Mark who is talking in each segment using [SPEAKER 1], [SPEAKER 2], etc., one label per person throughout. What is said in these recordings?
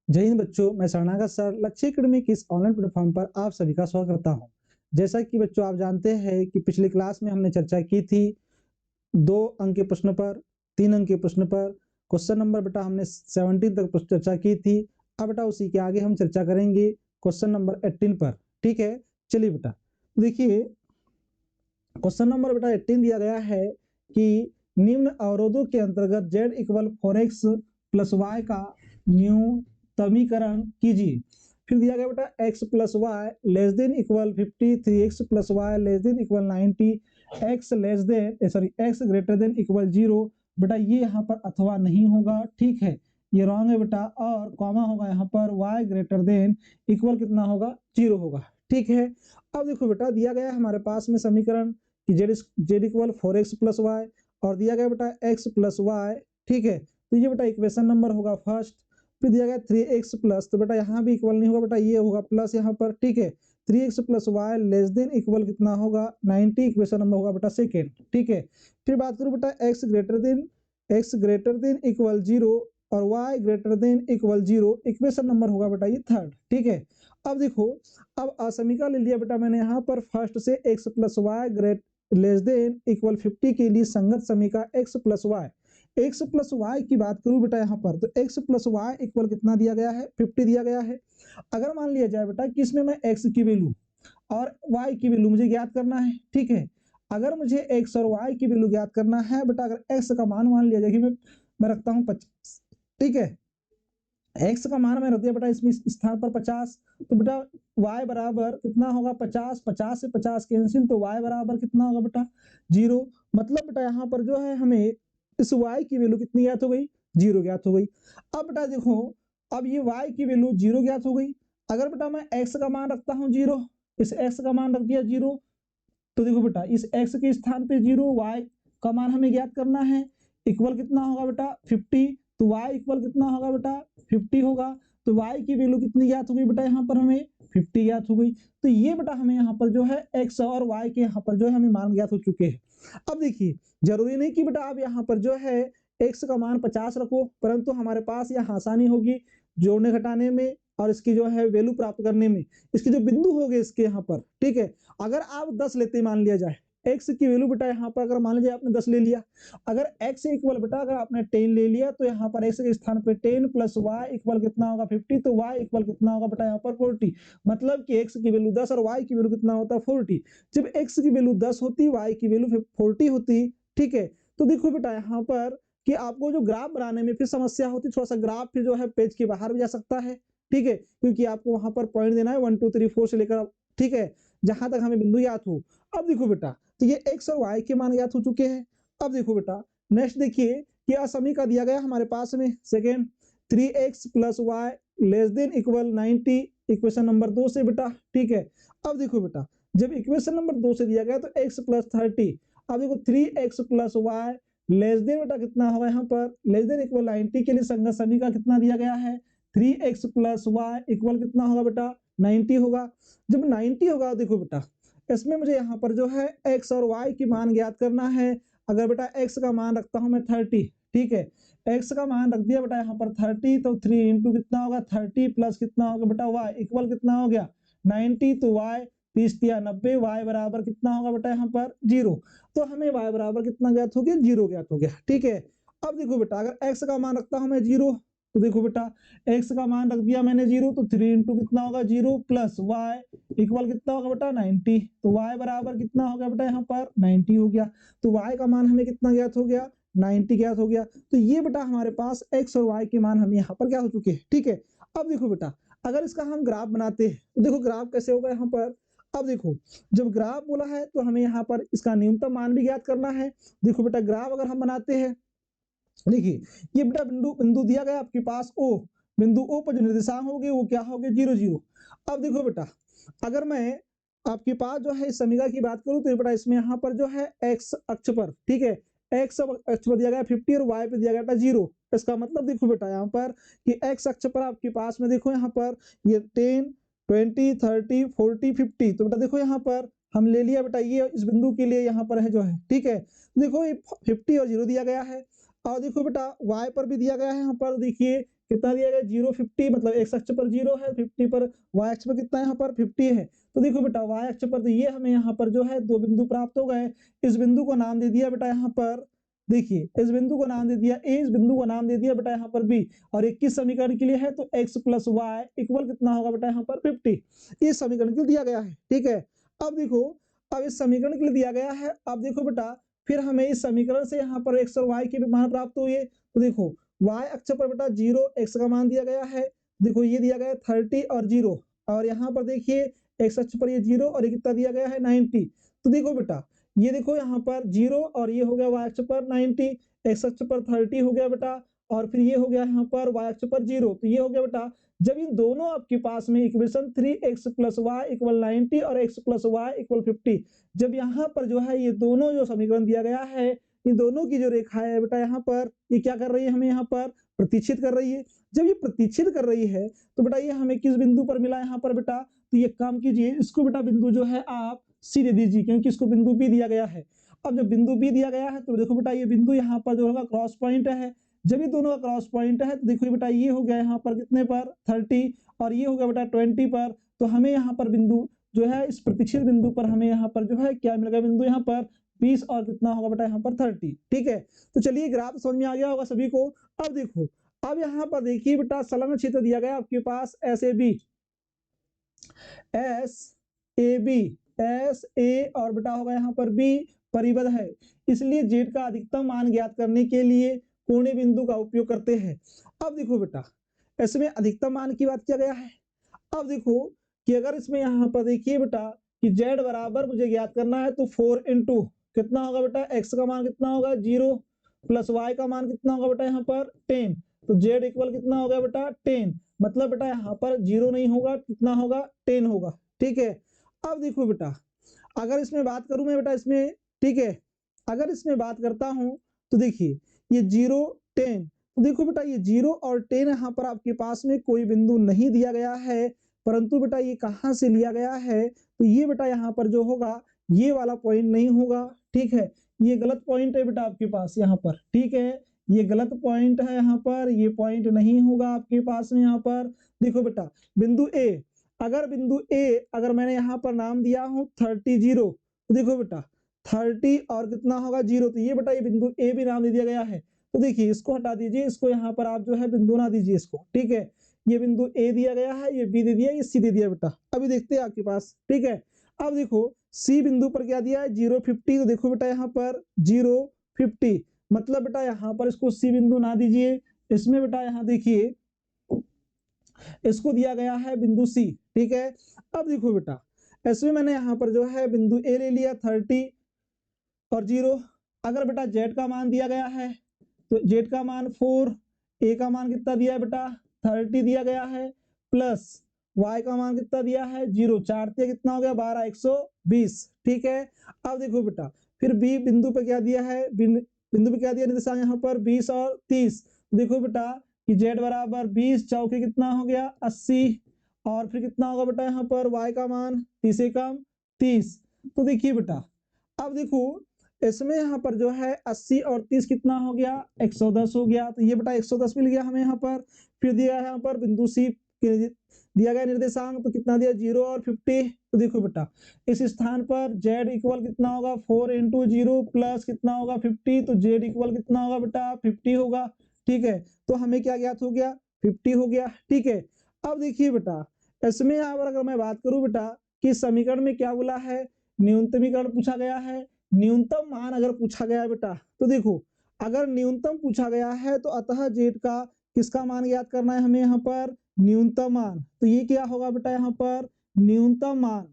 [SPEAKER 1] जय हिंद बच्चों, मैं शरणागत सर लक्ष्य एकेडमी की इस ऑनलाइन प्लेटफॉर्म पर आप सभी का स्वागत करता हूं। जैसा कि बच्चों आप जानते हैं कि पिछली क्लास में हमने चर्चा की थी 2 अंक के प्रश्न पर, 3 अंक के प्रश्न पर। क्वेश्चन नंबर बेटा हमने 17 तक चर्चा की थी। अब बेटा उसी के आगे हम चर्चा करेंगे क्वेश्चन नंबर 18 पर। ठीक है, चलिए बेटा देखिए क्वेश्चन नंबर बेटा 18 दिया गया है कि निम्न अवरोधों के अंतर्गत z equal 4x plus Y का न्यूनतमीकरण कीजिए। फिर दिया गया बेटा x plus Y less than equal 50, 3x plus Y less than equal 90, x less than x greater than equal 0। बेटा ये यहाँ पर अथवा नहीं होगा, ठीक है, ये रॉन्ग है बेटा। और कॉमा होगा यहाँ पर y ग्रेटर देन इक्वल कितना होगा, 0 होगा। ठीक है, अब देखो बेटा दिया गया है हमारे पास में समीकरण कि Z equal 4x plus Y और दिया गया बेटा x प्लस वाई। ठीक है, तो ये बेटा इक्वेशन नंबर होगा फर्स्ट। फिर दिया गया 3x प्लस, तो बेटा यहाँ भी इक्वल नहीं होगा बेटा, ये होगा प्लस यहाँ पर। ठीक है, 3x plus Y less than equal कितना होगा 90, इक्वेशन नंबर होगा बेटा सेकेंड। ठीक है, फिर बात करूँ बेटा x ग्रेटर देन इक्वल 0 और y greater than equal 0, equation number होगा बेटा ये थर्ड। ठीक है, अब देखो अब असमीका ले लिया बेटा मैंने यहाँ पर फर्स्ट से x plus Y great less than equal 50 के लिए संगत समीका x प्लस वाई की बात करूं बेटा यहाँ पर, तो x प्लस वाई इक्वल कितना दिया गया है, 50 दिया गया है। अगर मान लिया जाए बेटा कि इसमें मैं x की वैल्यू और y की वैल्यू मुझे ज्ञात करना है। ठीक है, अगर मुझे x और y की वैल्यू ज्ञात करना है बेटा, अगर x का मान लिया जाए कि मैं रखता हूँ 50। ठीक है, x का मान मैं रख दिया बेटा इसमें स्थान पर 50, तो बेटा y बराबर कितना होगा 50, 50 से 50 कैंसिल, तो y बराबर कितना होगा बेटा 0। मतलब बेटा यहाँ पर जो है हमें इस y की वैल्यू कितनी ज्ञात हो गई, 0 ज्ञात हो गई। अब बेटा देखो, अब ये y की वैल्यू 0 ज्ञात हो गई। अगर बेटा मैं x का मान रखता हूँ 0, इस x का मान रख दिया 0, तो देखो बेटा इस x के स्थान पे 0, y का मान हमें ज्ञात करना है, इक्वल कितना होगा बेटा 50, तो y इक्वल कितना होगा बेटा 50 होगा। तो y की वैल्यू कितनी ज्ञात हो गई बेटा यहाँ पर हमें 50 ज्ञात हो गई। तो ये बेटा हमें यहाँ पर जो है x और y के यहाँ पर जो है हमें मान ज्ञात हो चुके हैं। अब देखिए जरूरी नहीं कि बेटा आप यहाँ पर जो है x का मान 50 रखो, परंतु हमारे पास यहाँ आसानी होगी जोड़ने घटाने में और इसकी जो है वैल्यू प्राप्त करने में। इसके जो बिंदु हो गए इसके यहाँ पर, ठीक है, अगर आप 10 लेते मान लिया जाए, x की वैल्यू बेटा यहाँ पर अगर मान लीजिए आपने 10 ले लिया, अगर x इक्वल बेटा अगर आपने 10 ले लिया, तो यहाँ पर x के स्थान पे 10 प्लस y इक्वल कितना होगा 50, तो y इक्वल कितना होगा बेटा यहाँ पर 40। मतलब कि x की वैल्यू 10 और y की वैल्यू कितना होता है 40। जब x की वैल्यू 10 होती, y की वैल्यू 40 होती, ठीक है, तो देखो बेटा यहाँ पर कि आपको जो ग्राफ बनाने में फिर समस्या होती, थोड़ा सा ग्राफ फिर जो है पेज के बाहर भी जा सकता है। ठीक है, क्योंकि आपको वहां पर पॉइंट देना है 1 2 3 4 से लेकर, ठीक है, जहां तक हमें बिंदु याद हो। अब देखो बेटा, तो ये x और y के मान याद हो चुके हैं। अब देखो बेटा नेक्स्ट देखिए कि असमीका दिया गया हमारे पास में second 3x plus Y less than equal 90, equation number 2 से बेटा। ठीक है, अब देखो बेटा जब इक्वेशन नंबर 2 से दिया गया तो x प्लस 30, अब देखो 3x plus Y less then बेटा कितना होगा यहाँ पर लेस देन इक्वल 90 के लिए संगत समीका कितना दिया गया है 3x प्लस वाई इक्वल कितना होगा बेटा 90 होगा। जब 90 होगा देखो बेटा इसमें मुझे यहाँ पर जो है x और y की मान ज्ञात करना है। अगर बेटा x का मान रखता हूं मैं 30, ठीक है, x का मान रख दिया बेटा यहाँ पर 30, तो 3 इंटू कितना होगा 30 प्लस कितना होगा बेटा y इक्वल कितना हो गया 90, तो y 30 या 90, y बराबर कितना होगा बेटा यहाँ पर 0। तो हमें y बराबर कितना ज्ञात हो गया 0 ज्ञात हो गया। ठीक है, अब देखो बेटा अगर x का मान रखता हूं मैं 0, तो देखो बेटा x का मान रख दिया मैंने 0, तो 3 इंटू कितना होगा 0 प्लस y इक्वल कितना होगा बेटा 90, तो y बराबर कितना हो गया बेटा यहाँ पर 90 हो गया। तो y का मान हमें कितना ज्ञात हो गया 90 ज्ञात हो गया। तो ये बेटा हमारे पास x और y के मान हमें यहाँ पर क्या हो चुके हैं। ठीक है, अब देखो बेटा अगर इसका हम ग्राफ बनाते हैं तो देखो ग्राफ कैसे होगा यहाँ पर। अब देखो जब ग्राफ बोला है तो हमें यहाँ पर इसका न्यूनतम मान भी ज्ञात करना है। देखो बेटा ग्राफ अगर हम बनाते हैं, देखिए ये बेटा बिंदु बिंदु दिया गया आपके पास O, बिंदु O पर जो निर्देशांक होंगे वो क्या होंगे 0 0। अब देखो बेटा अगर मैं आपके पास जो है इस समीकरण की बात करूं तो बेटा इसमें यहाँ पर जो है x अक्ष पर, ठीक है, x अक्ष पर दिया गया 50 और y पे दिया गया था 0। इसका मतलब देखो बेटा यहाँ पर कि x अक्ष पर आपके पास में देखो यहाँ पर ये 10 20 30 40 50, तो बेटा देखो यहाँ पर हम ले लिया बेटा ये इस बिंदु के लिए यहाँ पर है जो है, ठीक है, देखो ये 50 और 0 दिया गया है। और देखो बेटा y पर भी दिया गया है यहाँ पर, देखिए कितना दिया गया 0 50, मतलब x अक्ष पर 0 है, 50 पर y अक्ष पर कितना यहाँ पर 50 है। तो देखो बेटा y अक्ष पर तो ये हमें यहाँ पर जो है दो बिंदु प्राप्त हो गए। इस बिंदु को नाम दे दिया बेटा यहाँ पर, देखिए इस बिंदु को नाम दे दिया a, इस बिंदु को नाम दे दिया बेटा यहाँ पर b, और 21 समीकरण के लिए है तो x प्लस वाई इक्वल कितना होगा बेटा यहाँ पर 50। ये समीकरण के लिए दिया गया है, ठीक है। अब देखो, अब इस समीकरण के लिए दिया गया है, अब देखो बेटा फिर हमें इस समीकरण से यहाँ पर x और y के मान प्राप्त हुए। तो देखो y अक्ष पर बेटा 0 x का मान दिया गया है, देखो ये दिया गया है 30 और 0, और यहाँ पर देखिए x अक्ष पर ये 0 और ये कितना दिया गया है 90। तो देखो बेटा ये देखो यहाँ पर 0 और ये हो गया y अक्ष पर 90, x अक्ष पर 30 हो गया बेटा, और फिर ये हो गया यहाँ पर y अक्ष पर 0। तो ये हो गया बेटा, जब इन दोनों आपके पास में equation 3x plus Y equal 90 और x प्लस वाई इक्वल 50, जब यहाँ पर जो है ये दोनों जो समीकरण दिया गया है, इन दोनों की जो रेखा है बेटा यहाँ पर ये क्या कर रही है, हमें यहाँ पर प्रतिच्छेद कर रही है। जब ये प्रतिच्छेद कर रही है तो बेटा ये हमें किस बिंदु पर मिला यहाँ पर बेटा, तो ये काम कीजिए, इसको बेटा बिंदु जो है आप सी दे दीजिए, क्योंकि इसको बिंदु बी दिया गया है। अब जब बिंदु बी दिया गया है तो देखो बेटा ये बिंदु यहाँ पर जो होगा क्रॉस पॉइंट है, जब ये दोनों का क्रॉस पॉइंट है तो देखो बेटा ये हो गया यहाँ पर कितने पर 30 और ये हो गया बेटा 20 पर। तो हमें यहाँ पर बिंदु जो है इस प्रतिच्छेद बिंदु पर हमें यहाँ पर जो है क्या मिलेगा, बिंदु यहाँ पर 20 और कितना होगा बेटा यहाँ पर 30, ठीक है। तो चलिए ग्राफ समझ में आ गया होगा सभी को। अब देखो, अब यहाँ पर देखिए बेटा संलग्न क्षेत्र दिया गया आपके पास S A B, S A और बेटा होगा यहाँ पर बी परिबद्ध है, इसलिए जेड का अधिकतम मान ज्ञात करने के लिए कोणीय बिंदु का उपयोग करते हैं। अब देखो बेटा इसमें अधिकतम मान की बात किया गया है। अब देखो कि अगर इसमें यहाँ पर देखिए बेटा कि z बराबर मुझे ज्ञात करना है तो 4 इंटू कितना होगा बेटा, x का मान कितना होगा 0 प्लस y का मान कितना होगा बेटा यहाँ पर 10, तो z इक्वल कितना होगा बेटा 10, मतलब बेटा यहाँ पर 0 नहीं होगा, कितना होगा 10 होगा, ठीक है। अब देखो बेटा अगर इसमें बात करूं मैं बेटा इसमें, ठीक है, अगर इसमें बात करता हूं तो देखिए ये 0 10, तो देखो बेटा ये 0 और 10 यहाँ पर आपके पास में कोई बिंदु नहीं दिया गया है, परंतु बेटा ये कहाँ से लिया गया है, तो ये बेटा यहाँ पर जो होगा ये वाला पॉइंट नहीं होगा, ठीक है, ये गलत पॉइंट है बेटा आपके पास यहाँ पर, ठीक है, ये गलत पॉइंट है यहाँ पर, ये पॉइंट नहीं होगा आपके पास में यहाँ पर। देखो बेटा बिंदु ए, अगर बिंदु ए अगर मैंने यहाँ पर नाम दिया हूँ 30 0, तो देखो बेटा 30 और कितना होगा 0, तो ये बेटा ये बिंदु ए भी नाम दे दिया गया है। तो देखिए इसको हटा दीजिए, इसको यहाँ पर आप जो है बिंदु ना दीजिए इसको, ठीक है, ये बिंदु ए दिया गया है, ये बी दे दिया, ये सी दे दिया बेटा। अभी देखते हैं आपके पास, ठीक है। अब देखो सी बिंदु पर क्या दिया है 0 50, तो देखो बेटा यहाँ पर 0 50, मतलब बेटा यहाँ पर इसको सी बिंदु ना दीजिए, इसमें बेटा यहाँ देखिए इसको दिया गया है बिंदु सी, ठीक है। अब देखो बेटा इसमें मैंने यहाँ पर जो है बिंदु ए ले लिया 30 और 0, अगर बेटा जेड का मान दिया गया है तो जेड का मान 4, ए का मान कितना दिया है बेटा 30 दिया गया है, प्लस y का मान कितना दिया है 0, 4 दिया कितना हो गया 12 120, ठीक है। अब देखो बेटा फिर बी बिंदु पे क्या दिया है, बिंदु पे क्या दिया निर्देशांक यहाँ पर 20 और 30, देखो बेटा कि z बराबर 20 चौके कितना हो गया 80, और फिर कितना होगा बेटा यहाँ पर y का मान 30 से कम 30। तो देखिए बेटा अब देखो इसमें यहाँ पर जो है 80 और 30 कितना हो गया 110 हो गया, तो ये बेटा 110 मिल गया हमें यहाँ पर। फिर दिया है यहाँ पर बिंदु सी दिया गया निर्देशांक, तो कितना दिया 0 और 50, तो देखो बेटा इस स्थान पर z इक्वल कितना होगा 4 इंटू 0 प्लस कितना होगा 50, तो z इक्वल कितना होगा बेटा 50 होगा, ठीक है। तो हमें क्या ज्ञात हो गया 50 हो गया, ठीक है। अब देखिए बेटा इसमें अगर मैं बात करूं बेटा कि समीकरण में क्या बोला है, न्यूनतमीकरण पूछा गया है, न्यूनतम मान अगर पूछा गया है बेटा, तो देखो अगर न्यूनतम पूछा गया है तो अतः जेड का किसका मान ज्ञात करना है हमें यहाँ पर न्यूनतम मान, तो ये क्या होगा बेटा यहाँ पर न्यूनतम मान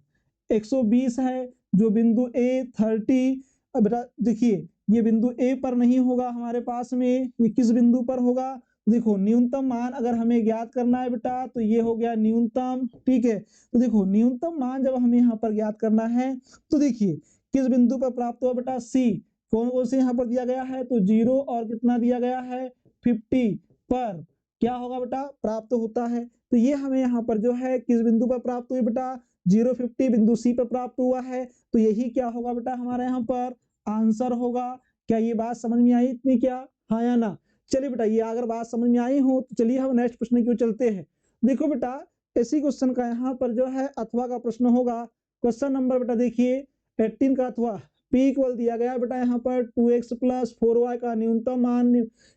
[SPEAKER 1] 120 है, जो बिंदु ए 30, अब बेटा देखिए ये बिंदु ए पर नहीं होगा हमारे पास में, ये किस बिंदु पर होगा, देखो न्यूनतम मान अगर हमें ज्ञात करना है बेटा तो ये हो गया न्यूनतम, ठीक है। तो देखो न्यूनतम मान जब हमें यहाँ पर ज्ञात करना है तो देखिए किस बिंदु पर प्राप्त हुआ बेटा सी, कौन कौन से यहाँ पर दिया गया है, तो 0 और कितना दिया गया है 50 पर क्या होगा बेटा प्राप्त होता है। तो ये हमें यहाँ पर जो है किस बिंदु पर प्राप्त हुई बेटा 0 50 बिंदु सी पर प्राप्त हुआ है, तो यही क्या होगा बेटा हमारे यहाँ पर आंसर होगा। क्या ये बात समझ में आई इतनी क्या, हाँ या ना। चलिए बेटा, ये अगर बात समझ में आई हो तो चलिए हम नेक्स्ट प्रश्न की ओर चलते हैं। देखो बेटा, इसी क्वेश्चन का यहाँ पर जो है अथवा का प्रश्न होगा। क्वेश्चन नंबर बेटा देखिए 18 का अथवा P इक्वल दिया गया बेटा यहाँ पर 2x प्लस 4y का न्यूनतम मान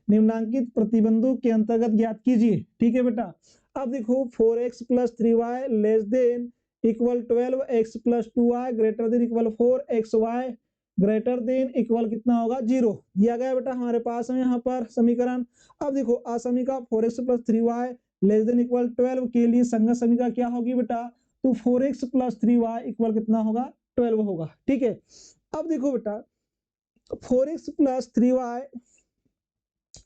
[SPEAKER 1] निम्नांकित प्रतिबंधों के अंतर्गत ज्ञात कीजिए। ठीक है बेटा, अब देखो 4x plus 3y less than equal 12x plus 2y greater than equal 4xy greater than equal कितना होगा 0 दिया गया बेटा हमारे पास में यहाँ पर समीकरण। अब देखो असमीका 4x plus 3y less than equal 12 के लिए संगत समीका क्या होगी बेटा, तो 4x प्लस 3y इक्वल कितना होगा 12 होगा। ठीक है, अब देखो बेटा 4x प्लस 3y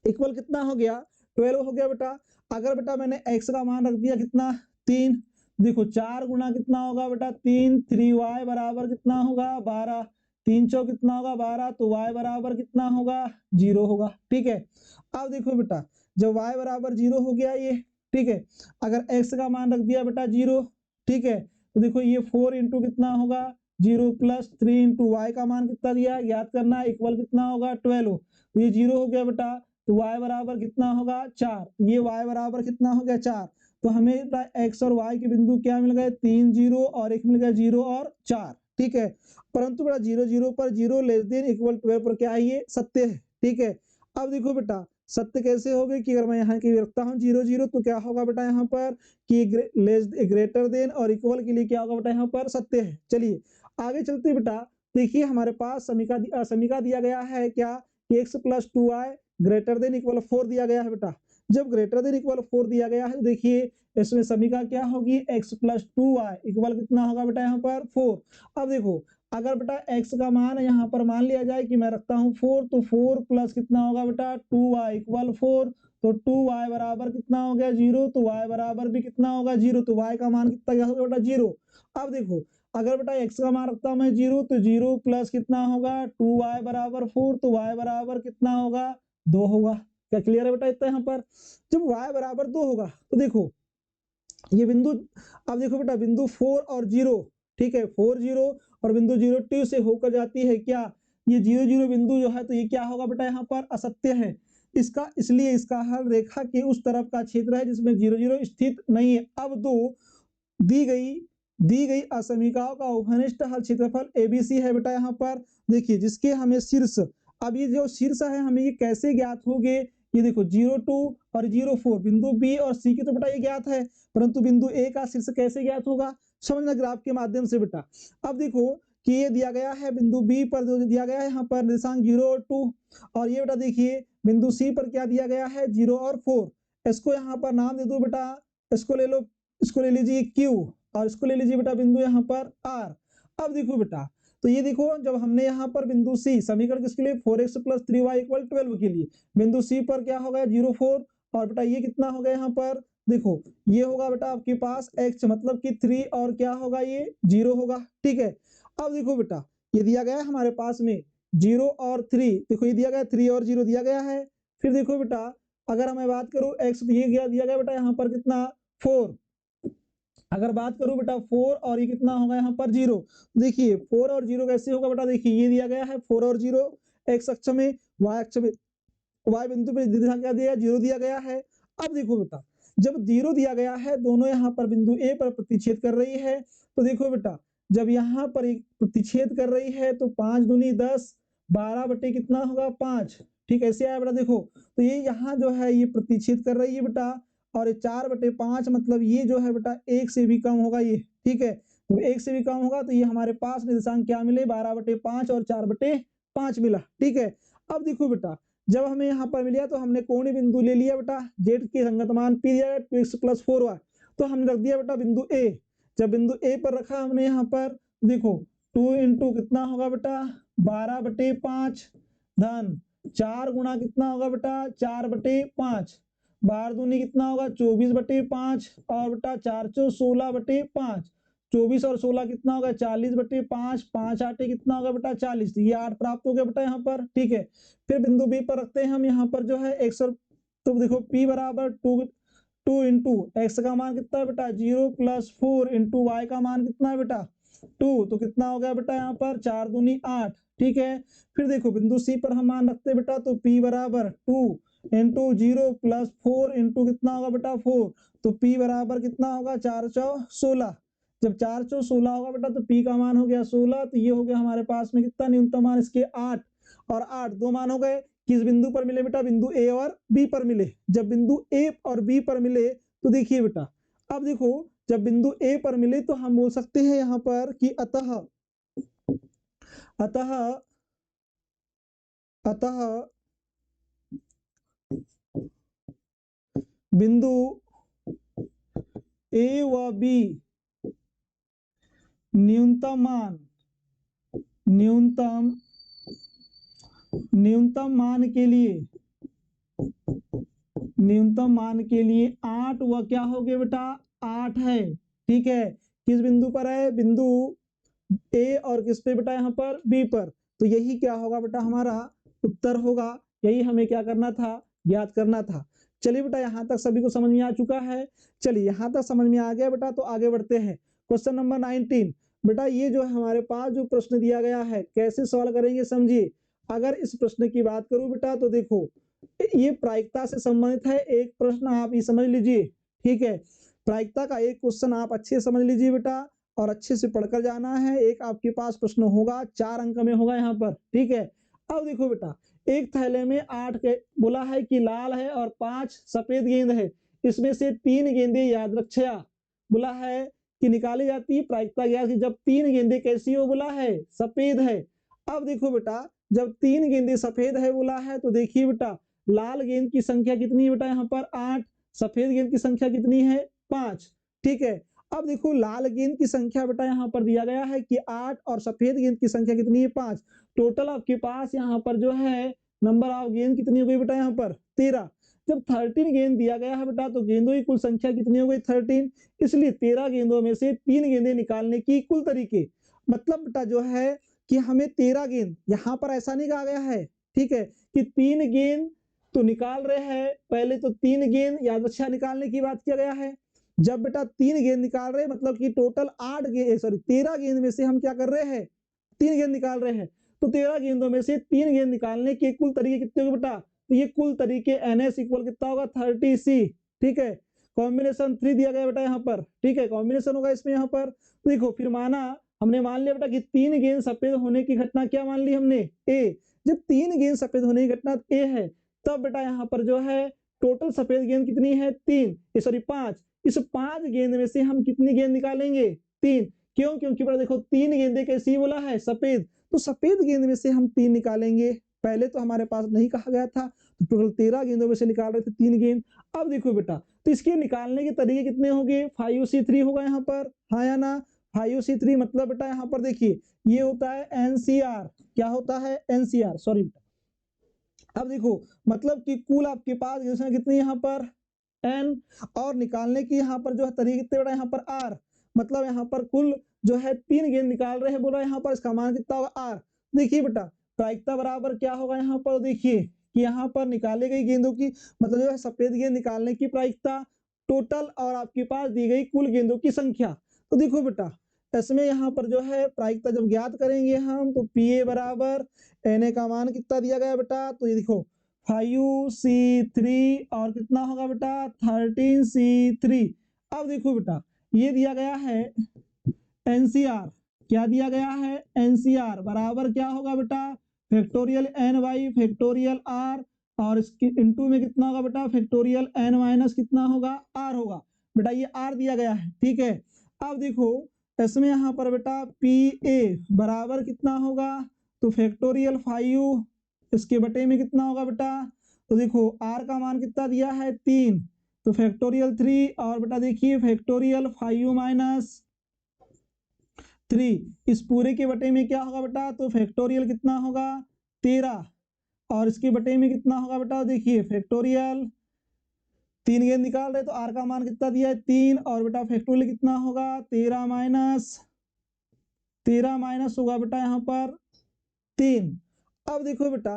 [SPEAKER 1] इक्वल कितना हो गया 12 हो गया बेटा। अगर बेटा मैंने x का मान रख दिया कितना 3, देखो 4 गुना कितना होगा बेटा 3, 3y बराबर कितना होगा 12, 3 चौ कितना होगा 12, तो y बराबर कितना होगा 0 होगा। ठीक है, अब देखो बेटा जब y बराबर 0 हो गया ये, ठीक है, अगर x का मान रख दिया बेटा 0, ठीक है, तो देखो ये 4 इंटू कितना होगा 0 प्लस 3 इंटू y का मान कितना दिया याद करना इक्वल कितना होगा 12, तो ये 0 हो गया बेटा, तो y बराबर कितना होगा 4, ये y बराबर कितना हो गया 4, तो हमें x और y के बिंदु क्या मिल गए 3 0 और एक मिल गया 0 और 4। ठीक है, परंतु बेटा 0 0 पर 0 लेस देन इक्वल 12 पर क्या है ये सत्य है। ठीक है, अब देखो बेटा सत्य कैसे हो गए कि अगर मैं यहाँ की रखता हूँ 0 0 तो क्या होगा बेटा यहाँ पर कि लेस ग्रेटर देन और इक्वल के लिए क्या होगा बेटा यहाँ पर सत्य है। चलिए आगे चलते बेटा, देखिए हमारे पास समीका दिया गया है क्या x plus 2y greater than equal 4 दिया गया है बेटा। जब ग्रेटर देन इक्वल 4 दिया गया है देखिए इसमें समीका क्या होगी x प्लस 2y इक्वल कितना होगा बेटा यहाँ पर 4। अब देखो अगर बेटा x का मान यहाँ पर मान लिया जाए कि मैं रखता हूँ 4, तो 4 प्लस कितना होगा बेटा 2y इक्वल 4, तो 2y बराबर कितना हो गया 0, तो y बराबर भी कितना होगा 0, तो y का मान कितना होगा बेटा 0। अब देखो अगर बेटा x का मान रखता हूं मैं 0, तो 0 प्लस कितना होगा 2y बराबर 4, तो y बराबर कितना होगा 2 होगा। क्या क्लियर है बेटा इतना यहाँ पर। जब y बराबर 2 होगा तो देखो ये बिंदु, अब देखो बेटा बिंदु 4 और 0, ठीक है 4 0 और बिंदु 0 2 से होकर जाती है क्या ये 0 0 बिंदु जो है, तो ये क्या होगा बेटा यहाँ पर असत्य है इसका, इसलिए इसका हल रेखा के उस तरफ का क्षेत्र है जिसमें 0 0 स्थित नहीं है। अब दो दी गई असमीकाओं का उपनिष्ठ हल क्षेत्रफल एबीसी है बेटा यहाँ पर। देखिए जिसके हमें शीर्ष, अब ये जो शीर्ष है हमें ये कैसे ज्ञात होंगे, ये देखो 0 2 और 0 4 बिंदु बी और सी की तो बेटा ये ज्ञात है, परंतु बिंदु ए का शीर्ष कैसे ज्ञात होगा, समझना ग्राफ के माध्यम से बेटा। अब देखो कि ये दिया गया है बिंदु बी पर जो दिया गया है यहाँ पर निर्देशांक 0 और 2, और ये बेटा देखिए बिंदु सी पर क्या दिया गया है 0 और 4। इसको यहाँ पर नाम दे दो बेटा, इसको ले लो, इसको ले लीजिए Q और इसको ले लीजिए बेटा बिंदु यहाँ पर R। अब देखो बेटा तो ये देखो जब हमने यहाँ पर बिंदु सी समीकरण किसके लिए 4x प्लस 3y इक्वल 12 के लिए, बिंदु सी पर क्या होगा 0 4 और बेटा ये कितना हो गया यहाँ पर देखो ये होगा बेटा आपके पास x मतलब कि 3 और क्या होगा ये 0 होगा। ठीक है, अब देखो बेटा ये दिया गया है हमारे पास में 0 और 3, देखो ये दिया गया 3 और 0 दिया गया है। फिर देखो बेटा अगर मैं बात करूं x तो ये दिया गया बेटा यहाँ पर कितना 4, अगर बात करूं बेटा 4 और ये कितना होगा यहाँ पर 0, देखिए 4 और 0 कैसे होगा बेटा, देखिए ये दिया गया है 4 और 0 x अक्ष में, y अक्ष में, y बिंदु पे क्या दिया 0 दिया गया है। अब देखो बेटा जब 0 दिया गया है दोनों यहाँ पर बिंदु ए पर प्रतिच्छेद कर रही है, तो देखो बेटा जब यहाँ पर प्रतिच्छेद कर रही है तो 5 दूनी 10, 12 बटे कितना होगा 5। ठीक ऐसे आया बेटा देखो, तो ये यहाँ जो है ये प्रतिच्छेद कर रही है बेटा, और ये 4/5 मतलब ये जो है बेटा 1 से भी कम होगा ये। ठीक है, तो 1 से भी कम होगा तो ये हमारे पास निर्देशांक क्या मिले 12/5 और 4/5 मिला। ठीक है, अब देखो बेटा जब हमें यहाँ पर मिला तो हमने कोणीय बिंदु ले लिया बेटा, जेड की संगत मान पी दिया 2x प्लस 4y, तो हमने रख दिया बेटा बिंदु ए। जब बिंदु ए पर रखा हमने यहाँ पर देखो 2 इंटू कितना होगा बेटा 12/5 धन 4 गुना कितना होगा बेटा 4/5, 12 दूनी कितना होगा 24/5 और बेटा 4 चौ 16/5, 24 और 16 कितना होगा 40/5, 5 8 कितना होगा बेटा 40, ये 8 प्राप्त हो गया बेटा यहाँ पर। ठीक है, फिर बिंदु बी पर रखते हैं हम यहाँ पर जो है x और, तो देखो p बराबर 2 इंटू एक्स का मान कितना है बेटा 0 प्लस 4 इंटू वाई का मान कितना है बेटा 2, तो कितना हो गया बेटा यहाँ पर 4 दूनी 8। ठीक है, फिर देखो बिंदु सी पर हम मान रखते हैं बेटा, तो p बराबर 2 इंटू 0 प्लस 4 इंटू कितना होगा बेटा 4, तो P बराबर कितना होगा 4 चौ 16। जब 4 चौ 16 होगा बेटा तो P का मान हो गया 16, तो ये हो गया हमारे पास में कितना न्यूनतम मान इसके 8, और 8 दो मान हो गए। किस बिंदु पर मिले बेटा, बिंदु ए और बी पर मिले। जब बिंदु ए और बी पर मिले तो देखिए बेटा, अब देखो जब बिंदु ए पर मिले तो हम बोल सकते हैं यहाँ पर कि अतः अतः अतः बिंदु ए व बी न्यूनतम मान न्यूनतम न्यूनतम मान के लिए 8 व क्या हो गया बेटा 8 है। ठीक है, किस बिंदु पर है, बिंदु ए और किस पे बेटा यहाँ पर बी पर, तो यही क्या होगा बेटा हमारा उत्तर होगा। यही हमें क्या करना था, ज्ञात करना था। चलिए बेटा यहाँ तक सभी को समझ में आ चुका है। चलिए यहाँ तक समझ में आ गया बेटा, तो आगे बढ़ते हैं। क्वेश्चन नंबर 19 बेटा, ये जो हमारे पास जो प्रश्न दिया गया है कैसे सॉल्व करेंगे समझिए। अगर इस प्रश्न की बात करूं बेटा तो देखो ये प्रायिकता से संबंधित है। एक प्रश्न आप ये समझ लीजिए, ठीक है, प्रायिकता का एक क्वेश्चन आप अच्छे से समझ लीजिए बेटा, और अच्छे से पढ़कर जाना है। एक आपके पास प्रश्न होगा 4 अंक में होगा यहाँ पर, ठीक है। अब देखो बेटा, एक थैले में 8 के बोला है कि लाल है और 5 सफेद गेंद है, इसमें से 3 गेंदें याद रक्षा बोला है कि निकाली जाती है। प्रायिकता ज्ञात की जब 3 गेंदें कैसी हो बोला है, सफेद है। अब देखो बेटा, जब 3 गेंदें सफेद है बोला है तो देखिए बेटा लाल गेंद की संख्या कितनी है बेटा यहाँ पर 8, सफेद गेंद की संख्या कितनी है 5। ठीक है, अब देखो लाल गेंद की संख्या बेटा यहाँ पर दिया गया है कि 8 और सफेद गेंद की संख्या कितनी है 5। टोटल आपके पास यहाँ पर जो है नंबर ऑफ गेंद कितनी हो गई बेटा यहाँ पर 13। जब 13 गेंद दिया गया है बेटा तो गेंदों की कुल संख्या कितनी हो गई 13, इसलिए 13 गेंदों में से 3 गेंदें निकालने की कुल तरीके, मतलब बेटा जो है कि हमें 13 गेंद, यहाँ पर ऐसा नहीं कहा गया है, ठीक है, कि 3 गेंद तो निकाल रहे हैं। पहले तो 3 गेंद याद रक्षा निकालने की बात किया गया है। जब बेटा 3 गेंद निकाल रहे हैं मतलब कि टोटल 13 गेंद में से हम क्या कर रहे हैं 3 गेंद निकाल रहे हैं, तो 13 गेंदों में से 3 गेंद निकालने के कुल तरीके कितने होंगे बेटा, तो ये कुल तरीके NS इक्वल कितना होगा 30C। ठीक है, कॉम्बिनेशन 3 दिया गया बेटा यहाँ पर, ठीक है, कॉम्बिनेशन होगा इसमें यहाँ पर। देखो फिर हमने मान लिया बेटा कि 3 गेंद सफेद होने की घटना क्या मान ली हमने ए। जब 3 गेंद सफेद होने की घटना ए है, तब बेटा यहाँ पर जो है टोटल सफेद गेंद कितनी है 5। इस 5 गेंद में से हम कितनी गेंद निकालेंगे 3। क्यों, क्योंकि बेटा देखो 3 गेंदें कैसी बोला है सफेद, तो सफेद गेंद में से हम 3 निकालेंगे। पहले तो हमारे पास नहीं कहा गया था, तो टोटल 13 गेंदों में से निकाल रहे थे 3 गेंद। अब देखो बेटा, तो इसके निकालने के तरीके कितने होंगे 5C3 होगा यहाँ पर, हाँ या ना। 5C3 मतलब बेटा यहाँ पर देखिए ये होता है NCR, क्या होता है NCR, सॉरी बेटा। अब देखो मतलब कि कुल आपके पास कितनी यहाँ पर N, और निकालने की यहाँ पर जो है तरीके कितने बेटा यहाँ पर R, मतलब यहाँ पर कुल जो है 3 गेंद निकाल रहे हैं, बोला यहाँ पर इसका मान कितना होगा R। देखिए बेटा प्रायिकता बराबर क्या होगा यहाँ पर, देखिए कि यहाँ पर निकाले गई गेंदों की मतलब जो है सफेद गेंद निकालने की प्रायिकता टोटल और आपके पास दी गई कुल गेंदों की संख्या। तो देखो बेटा इसमें यहाँ पर जो है प्रायिकता जब ज्ञात करेंगे हम तो PA बराबर Na का मान कितना दिया गया बेटा, तो ये देखो 5C3 और कितना होगा बेटा 13C3। अब देखो बेटा ये दिया गया है NCR, क्या दिया गया है NCR बराबर क्या होगा बेटा factorial N by factorial R, और इसके इंटू में कितना होगा बेटा फैक्टोरियल N माइनस कितना होगा R होगा बेटा, ये R दिया गया है। ठीक है, अब देखो इसमें यहाँ पर बेटा PA बराबर कितना होगा, तो फैक्टोरियल 5 इसके बटे में कितना होगा बेटा, तो देखो R का मान कितना दिया है 3, तो फैक्टोरियल 3 और बेटा देखिए फैक्टोरियल 5 माइनस 3 इस पूरे के बटे में क्या होगा बेटा, तो फैक्टोरियल कितना होगा 13, और इसके बटे में कितना होगा बेटा, देखिए फैक्टोरियल 3 गेंद निकाल रहे तो R का मान कितना दिया है 3, और बेटा फैक्टोरियल कितना होगा 13 माइनस होगा बेटा यहाँ पर 3। अब देखो बेटा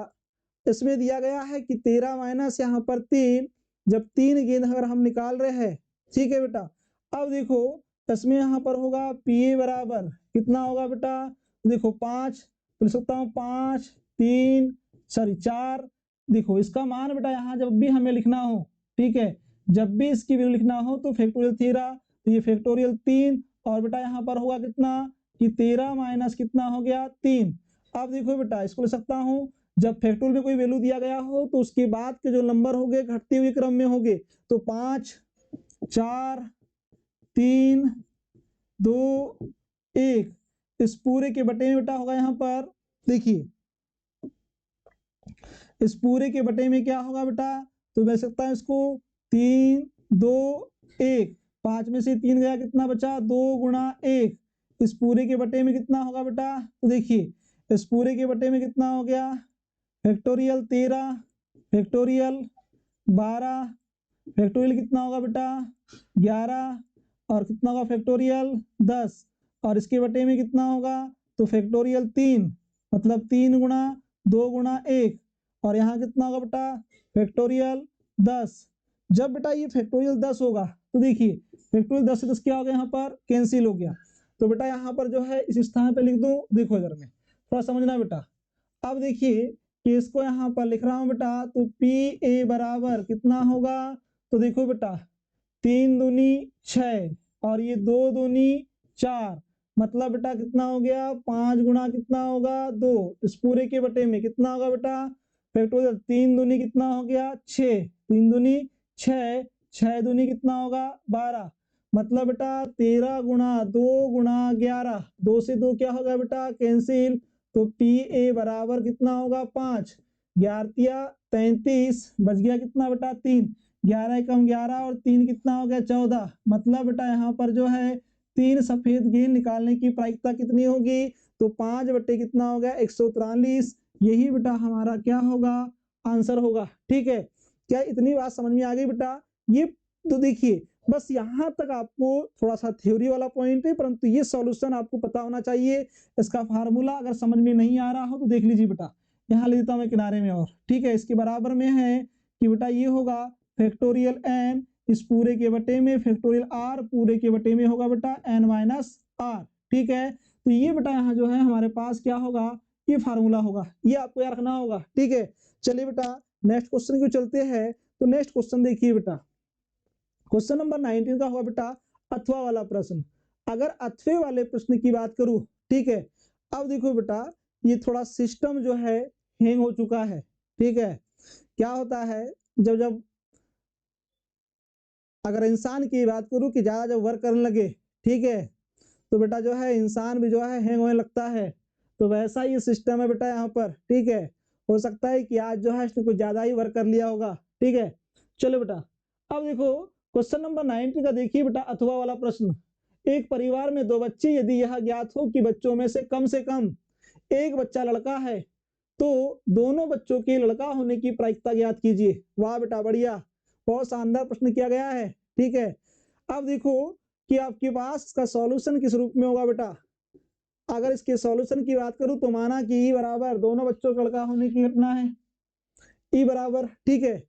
[SPEAKER 1] इसमें दिया गया है कि 13 माइनस यहाँ पर 3, जब 3 गेंद अगर हम निकाल रहे हैं, ठीक है बेटा। अब देखो इसमें यहाँ पर होगा PA बराबर कितना होगा बेटा, देखो 5 तो लिख सकता हूँ 5 3 4 देखो इसका मान बेटा यहाँ जब भी हमें लिखना हो, ठीक है, जब भी इसकी वैल्यू लिखना हो तो फैक्टोरियल 13, तो ये फैक्टोरियल 3, और बेटा यहाँ पर होगा कितना कि 13 माइनस कितना हो गया 3। अब देखो बेटा इसको लिख सकता हूँ, जब फैक्टोरियल में कोई वैल्यू दिया गया हो तो उसके बाद के जो नंबर होंगे घटते हुए क्रम में होंगे, तो 5 4 3 2 1, इस पूरे के बटे में बेटा होगा यहाँ पर, देखिए इस पूरे के बटे में क्या होगा बेटा, तो मैं सकता है इसको 3 2 1, 5 में से 3 गया कितना बचा 2 गुणा 1, इस पूरे के बटे में कितना होगा बेटा, तो देखिए इस पूरे के बटे में कितना हो गया फैक्टोरियल 13 फैक्टोरियल 12 फैक्टोरियल कितना होगा बेटा 11 और कितना होगा फैक्टोरियल 10, और इसके बटे में कितना होगा तो फैक्टोरियल 3, मतलब 3 गुणा 2 गुणा 1, और यहाँ कितना होगा बेटा फैक्टोरियल 10। जब बेटा ये फैक्टोरियल 10 होगा तो देखिए फैक्टोरियल 10 से 10 क्या हो गया यहाँ पर कैंसिल हो गया, तो बेटा यहाँ पर जो है इस स्थान पे लिख दो, देखो इधर में थोड़ा समझना बेटा। अब देखिए कि इसको यहाँ पर लिख रहा हूँ बेटा, तो पी ए बराबर कितना होगा, तो देखो बेटा 3 दूनी 6 और ये 2 दूनी 4, मतलब बेटा कितना हो गया 5 गुणा कितना होगा 2, इस पूरे के बटे में कितना होगा बेटा फैक्टोरियल 3 दूनी कितना हो गया 6, 3 दूनी 6, 6 दूनी कितना होगा 12, मतलब बेटा 13 गुणा 2 गुणा 11, 2 से 2 क्या होगा बेटा कैंसिल, तो पी ए बराबर कितना होगा 5, 11 33, बच गया कितना बेटा 3, 11 कम 11 और 3 कितना हो गया 14, मतलब बेटा यहाँ पर जो है 3 सफेद गेंद निकालने की प्रायिकता कितनी होगी, तो 5 बटे कितना हो गया 143, यही बेटा हमारा क्या होगा आंसर होगा। ठीक है, क्या इतनी बात समझ में आ गई बेटा। ये तो देखिए बस यहाँ तक आपको थोड़ा सा थ्योरी वाला पॉइंट है, परंतु ये सॉल्यूशन आपको पता होना चाहिए। इसका फार्मूला अगर समझ में नहीं आ रहा हो तो देख लीजिए बेटा, यहाँ ले देता हूँ मैं किनारे में, और ठीक है इसके बराबर में है कि बेटा ये होगा फैक्टोरियल n इस पूरे के बटे में फैक्टोरियल r पूरे के बटे में होगा बेटा n माइनस r। ठीक है, तो ये बेटा यहाँ जो है हमारे पास क्या होगा, ये फार्मूला होगा, ये आपको याद रखना होगा। ठीक है, चलिए बेटा नेक्स्ट क्वेश्चन को चलते हैं। तो नेक्स्ट क्वेश्चन देखिए बेटा, क्वेश्चन नंबर 19 का हुआ बेटा अथवा वाला प्रश्न। अगर अथवे वाले प्रश्न की बात करूं, ठीक है, अब देखो बेटा ये थोड़ा सिस्टम जो है हैंग हो चुका है। ठीक है, क्या होता है जब जब अगर इंसान की बात करूं कि ज्यादा जब वर्क करने लगे, ठीक है, तो बेटा जो है इंसान भी जो है हैंग होने लगता है। तो वैसा ही सिस्टम है बेटा यहाँ पर। ठीक है, हो सकता है कि आज जो है इसने कुछ ज्यादा ही वर्क कर लिया होगा। ठीक है, चलो बेटा अब देखो क्वेश्चन नंबर 19 का देखिए बेटा अथवा वाला प्रश्न। एक परिवार में 2 बच्चे, यदि यह ज्ञात हो कि बच्चों में से कम एक बच्चा लड़का है तो दोनों बच्चों के लड़का होने की प्रायिकता ज्ञात कीजिए। वाह बेटा बढ़िया, बहुत शानदार प्रश्न किया गया है। ठीक है, अब देखो कि आपके पास इसका सॉल्यूशन किस रूप में होगा बेटा। अगर इसके सॉल्यूशन की बात करूं तो माना कि ई बराबर दोनों बच्चों का लड़का होने की घटना है, ई बराबर, ठीक है।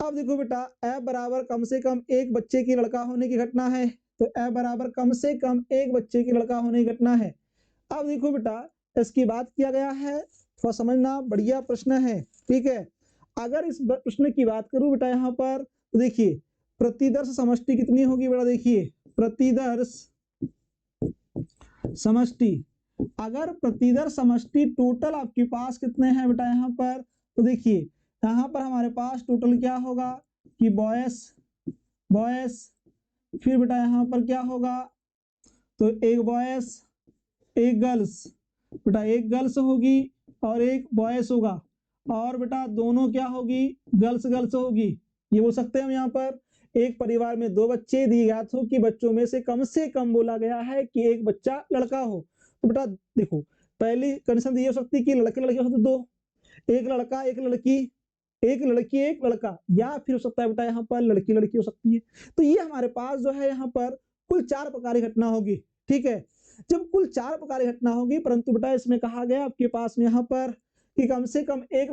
[SPEAKER 1] अब देखो बेटा एफ बराबर कम से कम एक बच्चे की लड़का होने की घटना है, तो एफ बराबर कम से कम एक बच्चे की लड़का होने की घटना है। अब देखो बेटा इसकी बात किया गया है, थोड़ा समझना, बढ़िया प्रश्न है। ठीक है, अगर इस प्रश्न की बात करूं बेटा यहाँ पर तो देखिए प्रतिदर्श समष्टि कितनी होगी बेटा, देखिए प्रतिदर्श समष्टि, अगर प्रतिदर्श समष्टि टोटल आपके पास कितने हैं बेटा यहाँ पर, तो देखिए यहाँ पर हमारे पास टोटल क्या होगा कि बॉयस बॉयस, फिर बेटा यहाँ पर क्या होगा तो एक बॉयस एक गर्ल्स, बेटा एक गर्ल्स होगी और एक बॉयस होगा, और बेटा दोनों क्या होगी गर्ल्स गर्ल्स होगी। ये बोल सकते हैं हम यहाँ पर एक परिवार में 2 बच्चे, दिए ज्ञात हो कि बच्चों में से कम बोला गया है कि एक बच्चा लड़का हो। तो बेटा देखो पहली कंडीशन ये हो सकती है कि लड़के लड़के हो सकते 2, एक लड़का एक लड़की, एक लड़की एक लड़का, या फिर हो सकता है बेटा यहाँ पर लड़की लड़की हो सकती है। तो ये हमारे पास जो है यहाँ पर कुल 4 प्रकार की घटना होगी। ठीक है, जब कुल 4 प्रकार की घटना होगी, परंतु बेटा इसमें कहा गया आपके पास में यहाँ पर कि कम से कम एक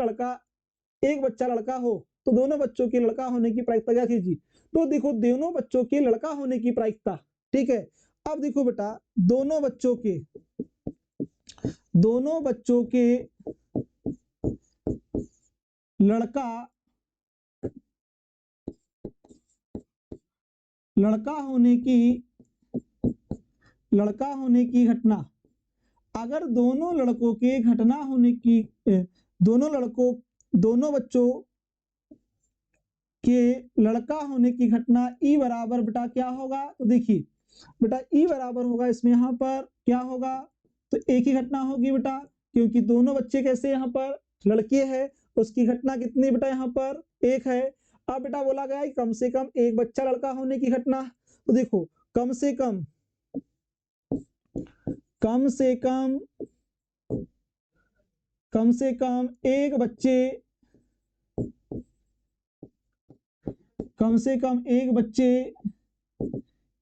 [SPEAKER 1] बच्चा लड़का हो, तो दोनों बच्चों के लड़का होने की प्रायिकता क्या कीजिए, तो देखो दोनों बच्चों के लड़का होने की प्रायिकता। ठीक है, अब देखो बेटा दोनों बच्चों के लड़का होने की घटना, अगर दोनों बच्चों के लड़का होने की घटना ई बराबर बेटा क्या होगा, तो देखिए बेटा ई बराबर होगा इसमें यहाँ पर क्या होगा, तो एक ही घटना होगी बेटा, क्योंकि दोनों बच्चे कैसे यहाँ पर लड़के हैं, उसकी घटना कितनी बेटा यहाँ पर एक है। अब बेटा बोला गया है कम से कम एक बच्चा लड़का होने की घटना, तो देखो कम से कम एक बच्चे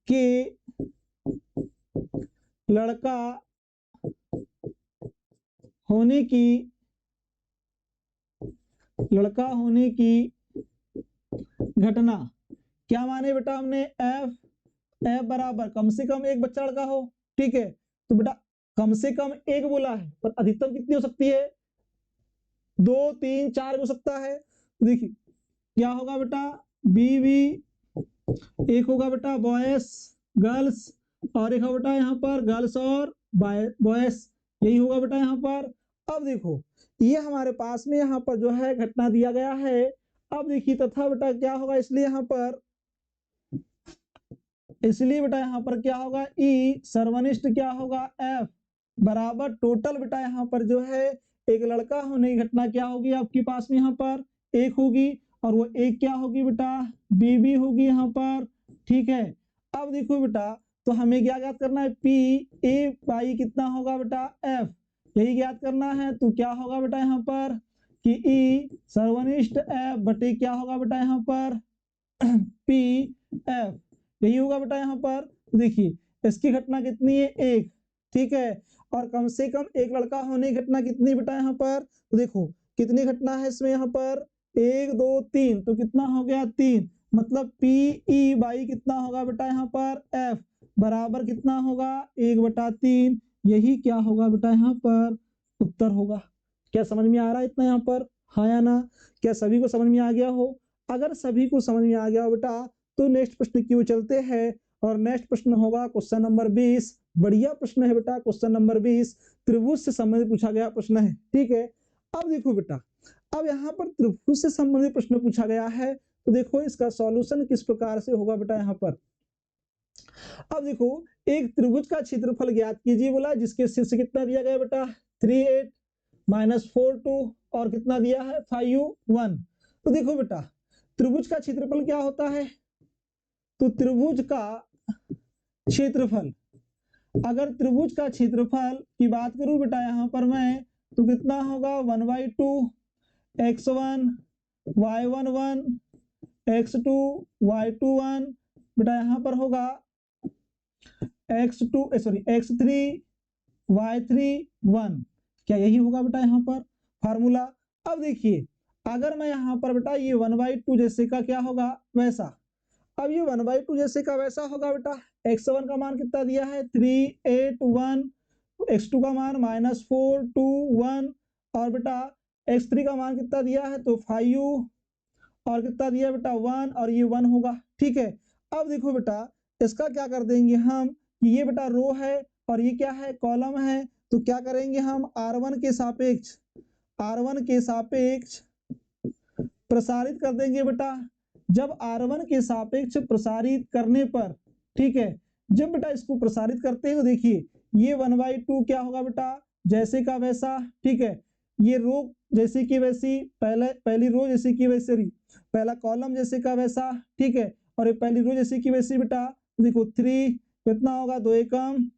[SPEAKER 1] के लड़का होने की घटना, क्या माने बेटा हमने एफ बराबर कम से कम एक बच्चा लड़का हो, ठीक है, तो बेटा कम से कम एक बोला है पर अधिकतम कितनी हो सकती है, 2 3 4 हो सकता है। देखिए क्या होगा बेटा, बीवी एक होगा बेटा बॉयस गर्ल्स, और एक होगा बेटा यहाँ पर गर्ल्स और बॉयस, यही होगा बेटा यहाँ पर। अब देखो ये हमारे पास में यहाँ पर जो है घटना दिया गया है। अब देखिए तथा बेटा क्या होगा, इसलिए बेटा यहाँ पर क्या होगा, ई सर्वनिष्ठ क्या होगा एफ बराबर टोटल बेटा यहाँ पर जो है एक लड़का होने की घटना क्या होगी आपके पास में यहाँ पर एक होगी, और वो एक क्या होगी बेटा बीबी होगी यहाँ पर, ठीक है। अब देखो बेटा तो हमें क्या ज्ञात करना है, पी ए बाई कितना होगा बेटा एफ, यही ज्ञात करना है। तो क्या होगा बेटा यहाँ पर कि ई सर्वनिष्ठ एफ बटे क्या होगा बेटा यहाँ पर पी एफ, यही होगा बेटा यहाँ पर। देखिए इसकी घटना कितनी है एक, ठीक है, और कम से कम एक लड़का होने की घटना कितनी बेटा यहाँ पर, तो देखो कितनी घटना है इसमें यहाँ पर 1 2 3, तो कितना हो गया 3, मतलब पी ई बाई कितना होगा बेटा यहाँ पर एफ बराबर कितना होगा 1/3, यही क्या होगा बेटा यहाँ पर उत्तर होगा। क्या समझ में आ रहा है इतना यहाँ पर, हाँ या ना, क्या सभी को समझ में आ गया हो? अगर सभी को समझ में आ गया हो बेटा तो नेक्स्ट प्रश्न की ओर चलते हैं, और नेक्स्ट प्रश्न होगा क्वेश्चन नंबर 20। बढ़िया प्रश्न है बेटा क्वेश्चन नंबर 20, त्रिभुज से संबंधित पूछा गया प्रश्न है, ठीक है। अब देखो बेटा, अब यहाँ पर त्रिभुज से संबंधित प्रश्न पूछा गया है, तो देखो इसका सॉल्यूशन किस प्रकार से होगा बेटा यहाँ पर। अब देखो एक त्रिभुज का क्षेत्रफल ज्ञात कीजिए बोला, जिसके शीर्ष कितना दिया गया बेटा 3 8 -4 2 और कितना दिया है 5 1। तो देखो बेटा त्रिभुज का क्षेत्रफल क्या होता है, तो त्रिभुज का क्षेत्रफल, अगर त्रिभुज का क्षेत्रफल की बात करूं बेटा यहाँ पर मैं, तो कितना होगा 1/2 x1 y1 1 x2 y2 1 बेटा यहाँ पर होगा x3 y3 1, क्या यही होगा बेटा यहाँ पर फार्मूला। अब देखिए अगर मैं यहाँ पर बेटा ये 1/2 जैसे का क्या होगा वैसा, अब ये 1/2 जैसे का वैसा होगा बेटा, x1 का मान कितना दिया है 3 8 1, x2 का मान -4 2 1, और बेटा x3 का मान कितना दिया है तो 5 और कितना दिया बेटा 1, और ये 1 होगा, ठीक है। अब देखो बेटा इसका क्या कर देंगे हम, कि ये बेटा रो है और ये क्या है कॉलम है, तो क्या करेंगे हम r1 के सापेक्ष प्रसारित कर देंगे बेटा। जब r1 के सापेक्ष प्रसारित करने पर, ठीक है, जब बेटा इसको प्रसारित करते हैं तो देखिए ये 1/2 क्या होगा बेटा जैसे का वैसा, ठीक है, ये रो जैसे की वैसी, पहली रो जैसे की वैसे, पहला कॉलम जैसे का वैसा, ठीक है, और ये पहली रो जैसे की वैसी बेटा। देखो 3 कितना होगा 2 एकम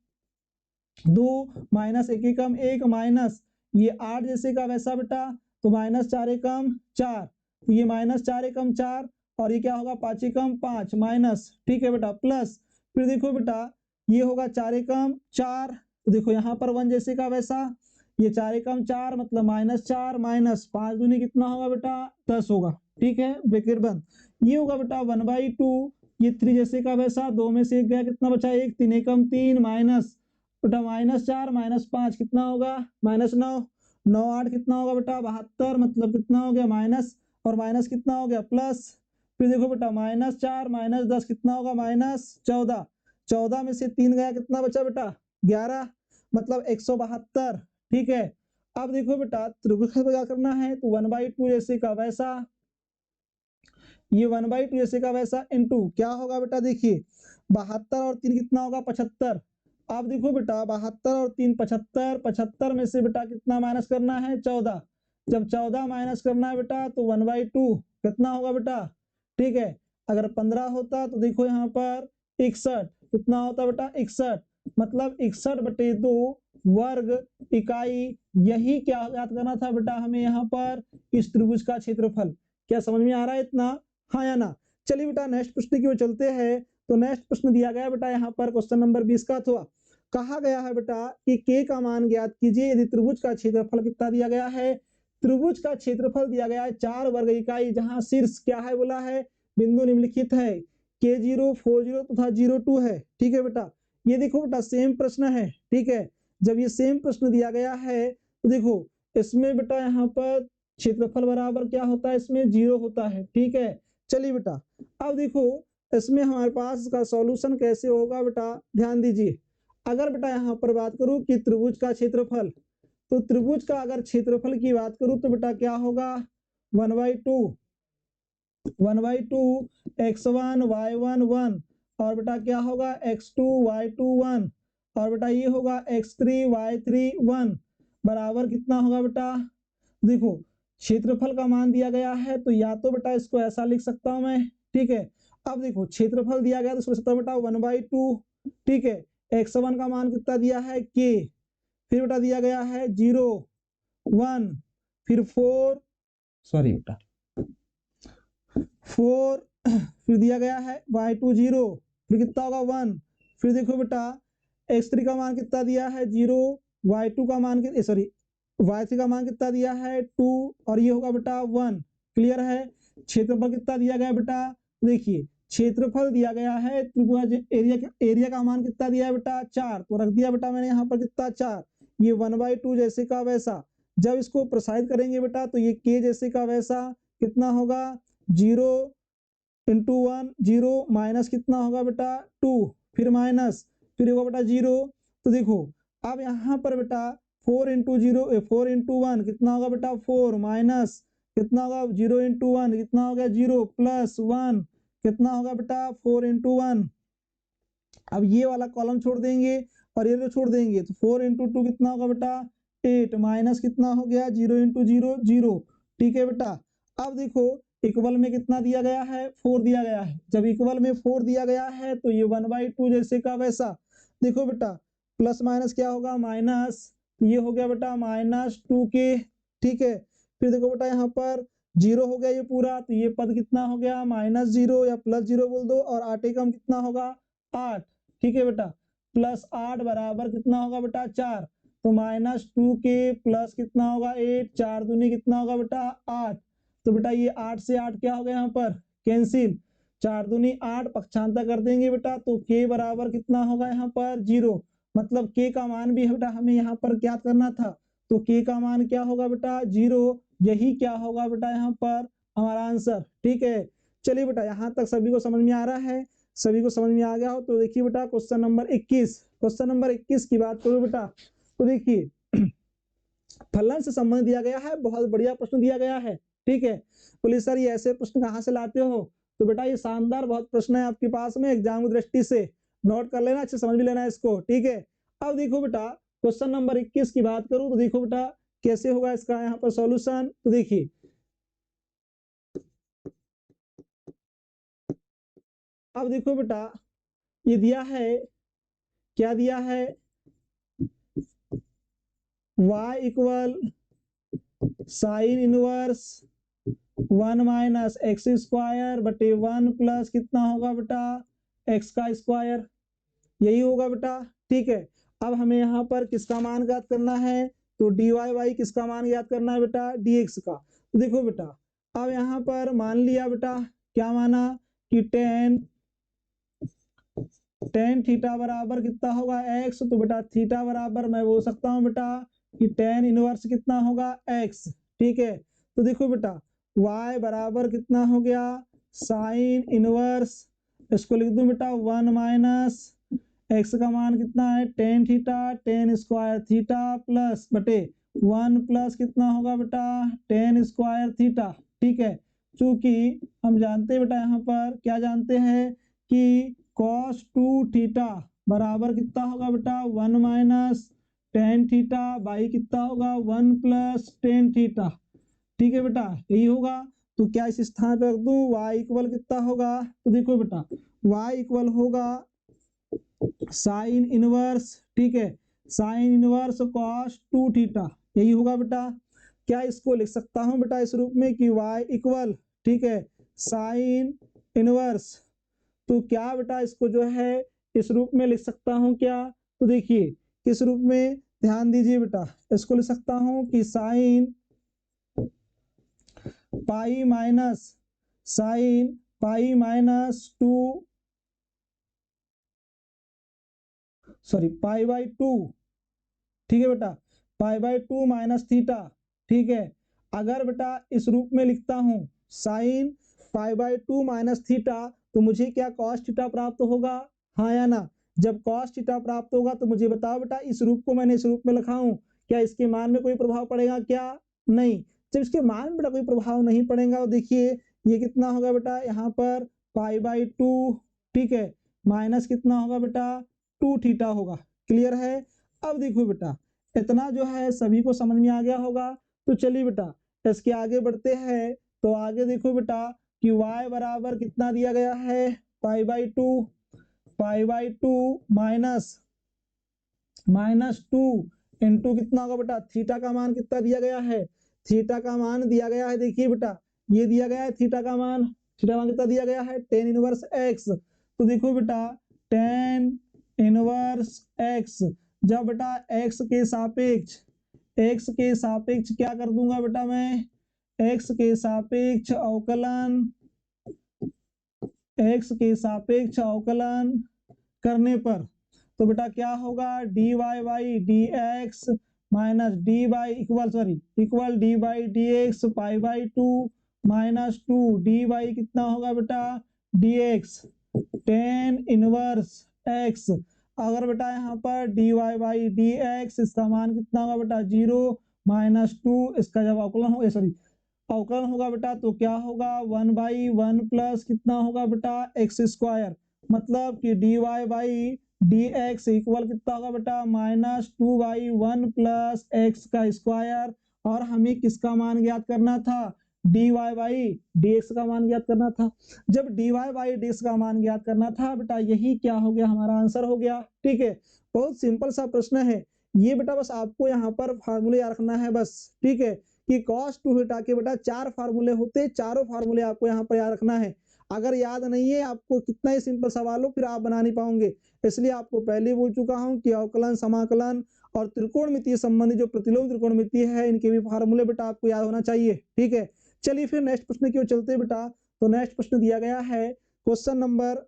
[SPEAKER 1] 2 -1 एकम 1 माइनस ये 8 जैसे का वैसा बेटा, तो -4 एकम 4, तो ये -4 एकम 4, और ये क्या होगा 5 एकम 5 माइनस, ठीक है बेटा, प्लस फिर देखो बेटा ये होगा 4 एकम 4, तो देखो यहाँ पर 1 जैसे का वैसा, ये 4 एकम 4 मतलब -4 माइनस 5 दूनी कितना होगा बेटा 10 होगा, ठीक है, ब्रैकेट बंद। ये होगा बेटा 1/2, ये 3 जैसे का वैसा, 2 में से 1 गया कितना बचा 1, 3 एकम 3 माइनस बेटा -4 -5 कितना होगा -9, 9 8 कितना होगा बेटा 72, मतलब कितना हो गया माइनस, और माइनस कितना हो गया प्लस। फिर देखो बेटा -4 -10 कितना होगा -14, 14 में से 3 गया कितना बचा बेटा 11, मतलब 172। ठीक है, अब देखो बेटा त्रिभुज का क्या करना है, तो 1/2 जैसे का वैसा, ये 1/2 जैसे का वैसा इनटू क्या होगा बेटा, देखिए 72 और 3 कितना होगा 75। अब देखो बेटा 72 और 3 75, 75 में से बेटा कितना माइनस करना है 14, जब 14 माइनस करना है बेटा तो 1/2 कितना होगा बेटा। ठीक है, अगर 15 होता तो देखो यहाँ पर 61 कितना होता बेटा 61, मतलब 61/2 वर्ग इकाई। यही क्या याद करना था बेटा हमें यहाँ पर, इस त्रिभुज का क्षेत्रफल। क्या समझ में आ रहा है इतना, हाँ या ना। चलिए बेटा नेक्स्ट प्रश्न की ओर चलते हैं। तो नेक्स्ट प्रश्न दिया गया बेटा यहाँ पर क्वेश्चन नंबर 20 का, तो कहा गया है बेटा कि के का मान ज्ञात कीजिए यदि त्रिभुज का क्षेत्रफल कितना दिया गया है। त्रिभुज का क्षेत्रफल दिया गया है 4 वर्ग इकाई, जहां शीर्ष क्या है बोला है, बिंदु निम्नलिखित है, K0 40 तथा 02 है। ठीक है बेटा, ये देखो बेटा सेम प्रश्न है। ठीक है, जब ये सेम प्रश्न दिया गया है तो देखो इसमें बेटा यहाँ पर क्षेत्रफल बराबर क्या होता है, इसमें 0 होता है। ठीक है, चलिए बेटा अब देखो इसमें हमारे पास इसका सॉल्यूशन कैसे होगा बेटा, ध्यान दीजिए। अगर बेटा यहाँ पर बात करूं कि त्रिभुज का क्षेत्रफल, तो त्रिभुज का अगर क्षेत्रफल की बात करूं तो बेटा क्या होगा 1/2 x1 y1 1, और बेटा क्या होगा x2 y2 1, और बेटा ये होगा x3 y3 1 बराबर कितना होगा बेटा। देखो क्षेत्रफल का मान दिया गया है तो या तो बेटा इसको ऐसा लिख सकता हूं मैं। ठीक है, अब देखो क्षेत्रफल दिया गया तो इसको सकता बेटा 1/2। ठीक है, x1 का मान कितना दिया है k, फिर बेटा दिया गया है 0 1, फिर 4, सॉरी बेटा 4, फिर दिया गया है y2 0, फिर कितना होगा 1, फिर देखो बेटा x3 का मान कितना दिया है 0, y2 का मान सॉरी y3 का मान कितना दिया है 2, और ये होगा बेटा 1। क्लियर है। क्षेत्रफल कितना दिया गया बेटा, देखिए क्षेत्रफल दिया गया है त्रिभुज, एरिया का मान कितना दिया है बेटा 4, तो रख दिया बेटा मैंने यहाँ पर कितना 4, ये 1/2 जैसे का वैसा। जब इसको प्रसारित करेंगे बेटा तो ये k जैसे का वैसा कितना होगा 0 इंटू 1 0, माइनस कितना होगा बेटा 2, फिर माइनस, फिर होगा बेटा 0। तो देखो अब यहाँ पर बेटा 4 इंटू 0 4 इंटू 1 कितना होगा बेटा 4, माइनस कितना होगा 0 इंटू 1 कितना हो गया 0, प्लस 1 कितना होगा बेटा 4 इंटू 1। अब ये वाला कॉलम छोड़ देंगे और ये छोड़ देंगे तो 4 इंटू 2 कितना होगा बेटा 8, माइनस कितना हो गया 0 इंटू 0 0। ठीक है बेटा, अब देखो इक्वल में कितना दिया गया है 4 दिया गया है, जब इक्वल में 4 दिया गया है तो ये 1/2 जैसे का वैसा। देखो बेटा प्लस माइनस क्या होगा माइनस, ये हो गया बेटा -2k। ठीक है, फिर देखो बेटा यहाँ पर 0 हो गया ये पूरा, तो ये पद कितना हो गया -0 या +0 बोल दो, और 8 एकम कितना होगा 8। ठीक है बेटा, +8 बराबर कितना होगा बेटा 4, तो -2k प्लस कितना होगा 8, 4 दूनी कितना होगा बेटा 8। तो बेटा ये 8 से 8 क्या हो गया यहाँ पर कैंसिल, 4 दूनी 8 पक्षांतर कर देंगे बेटा तो k बराबर कितना होगा यहाँ पर 0, मतलब k का मान भी बेटा हमें यहाँ पर क्या करना था, तो k का मान क्या होगा बेटा 0। यही क्या होगा बेटा यहाँ पर हमारा आंसर। ठीक है, चलिए बेटा यहाँ तक सभी को समझ में आ रहा है, सभी को समझ में आ गया हो तो देखिए बेटा क्वेश्चन नंबर 21, क्वेश्चन नंबर 21 की बात करो बेटा, तो देखिए फलन से संबंध दिया गया है, बहुत बढ़िया प्रश्न दिया गया है। ठीक है, बोले सर ये ऐसे प्रश्न कहाँ से लाते हो, तो बेटा ये शानदार बहुत प्रश्न है आपके पास में एग्जाम की दृष्टि से, नोट कर लेना, अच्छे समझ भी लेना इसको। ठीक है, अब देखो बेटा क्वेश्चन नंबर 21 की बात करूं तो देखो बेटा कैसे होगा इसका यहाँ पर सॉल्यूशन, तो देखिए अब देखो बेटा ये दिया है, क्या दिया है y equal sine inverse 1 minus x square बटे 1 प्लस कितना होगा बेटा एक्स का स्क्वायर, यही होगा बेटा। ठीक है, अब हमें यहाँ पर किसका मान ज्ञात करना है, तो डी वाई वाई किसका मान ज्ञात करना है बेटा dx का। तो देखो बेटा अब यहाँ पर मान लिया बेटा, क्या माना कि टेन थीटा बराबर कितना होगा x, तो बेटा थीटा बराबर मैं बोल सकता हूँ बेटा कि tan इनवर्स कितना होगा x, ठीक है। तो देखो बेटा y बराबर कितना हो गया साइन इनवर्स, इसको लिख दूं बेटा 1 माइनस x का मान कितना है tan theta, tan square theta plus बटे 1 प्लस कितना होगा बेटा tan स्क्वायर थीटा, ठीक है। चूंकि हम जानते हैं बेटा यहाँ पर क्या जानते हैं कि cos 2 थीटा बराबर कितना होगा बेटा 1 माइनस tan थीटा बाई कितना होगा 1 प्लस tan थीटा, ठीक है बेटा यही होगा। तो क्या इस स्थान पे रख दूं y इक्वल कितना होगा, तो देखो बेटा y इक्वल होगा साइन इनवर्स, ठीक है, साइन इनवर्स cos 2 थीटा, यही होगा बेटा। क्या इसको लिख सकता हूं बेटा इस रूप में कि y इक्वल, ठीक है, साइन इनवर्स, तो क्या बेटा इसको जो है इस रूप में लिख सकता हूं क्या, तो देखिए किस रूप में, ध्यान दीजिए बेटा, इसको लिख सकता हूं कि sine pi minus 2 pi by 2, ठीक है बेटा, पाई बाई 2 माइनस थीटा, ठीक है। अगर बेटा इस रूप में लिखता हूं sine pi by 2 minus theta, तो मुझे क्या कॉस थीटा प्राप्त होगा, हाँ या ना। जब कॉस थीटा प्राप्त होगा तो मुझे बताओ बेटा इस रूप को मैंने इस रूप में लिखा हूं, क्या इसके मान में कोई प्रभाव पड़ेगा क्या, नहीं। जब इसके मान में बेटा कोई प्रभाव नहीं पड़ेगा, तो देखिए ये कितना होगा बेटा यहाँ पर पाई बाई 2, ठीक है, माइनस कितना होगा बेटा 2 थीटा होगा, क्लियर है। अब देखो बेटा इतना जो है सभी को समझ में आ गया होगा। तो चलिए बेटा इसके आगे बढ़ते हैं। तो आगे देखो बेटा कि y बराबर कितना दिया गया है pi by two minus 2 into कितना होगा बेटा थीटा का मान कितना दिया गया है, थीटा का मान दिया गया है, देखिए बेटा ये दिया गया है थीटा का मान कितना दिया गया है tan इनवर्स x। तो देखो बेटा tan इनवर्स x, जब बेटा x के सापेक्ष क्या कर दूंगा बेटा मैं, x के सापेक्ष अवकलन करने पर तो बेटा क्या होगा dy by D X minus D by equal D by D X pi by 2 minus 2 D by कितना होगा बेटा D X tan inverse X. अगर बेटा यहाँ पर D Y by D X इसका मान कितना होगा बेटा 0 माइनस 2, इसका जब अवकलन होगा बेटा तो क्या होगा 1/1 प्लस कितना होगा बेटा एक्स स्क्वायर, मतलब कि D Y by D X equal कितना होगा बेटा -2/1 प्लस एक्स का स्क्वायर। और हमें किसका मान ज्ञात करना था, D Y by D X का मान ज्ञात करना था। जब D Y by D X का मान ज्ञात करना था बेटा, यही क्या हो गया हमारा आंसर हो गया, ठीक है। बहुत सिंपल सा प्रश्न है ये बेटा, बस आपको यहाँ पर फार्मूले याद रखना है बस, ठीक है, कि cos 2 थीटा के बेटा 4 फार्मूले होते हैं, चारों फार्मूले आपको यहाँ पर याद रखना है। अगर याद नहीं है आपको कितना ही सिंपल सवाल हो फिर आप बना नहीं पाओगे, इसलिए आपको पहले बोल चुका हूं कि अवकलन समाकलन और त्रिकोणमितीय संबंधी जो प्रतिलोम त्रिकोणमितीय है इनके भी फार्मूले बेटा आपको याद होना चाहिए, ठीक है। चलिए फिर नेक्स्ट प्रश्न की ओर चलते हैं बेटा। तो नेक्स्ट प्रश्न दिया गया है क्वेश्चन नंबर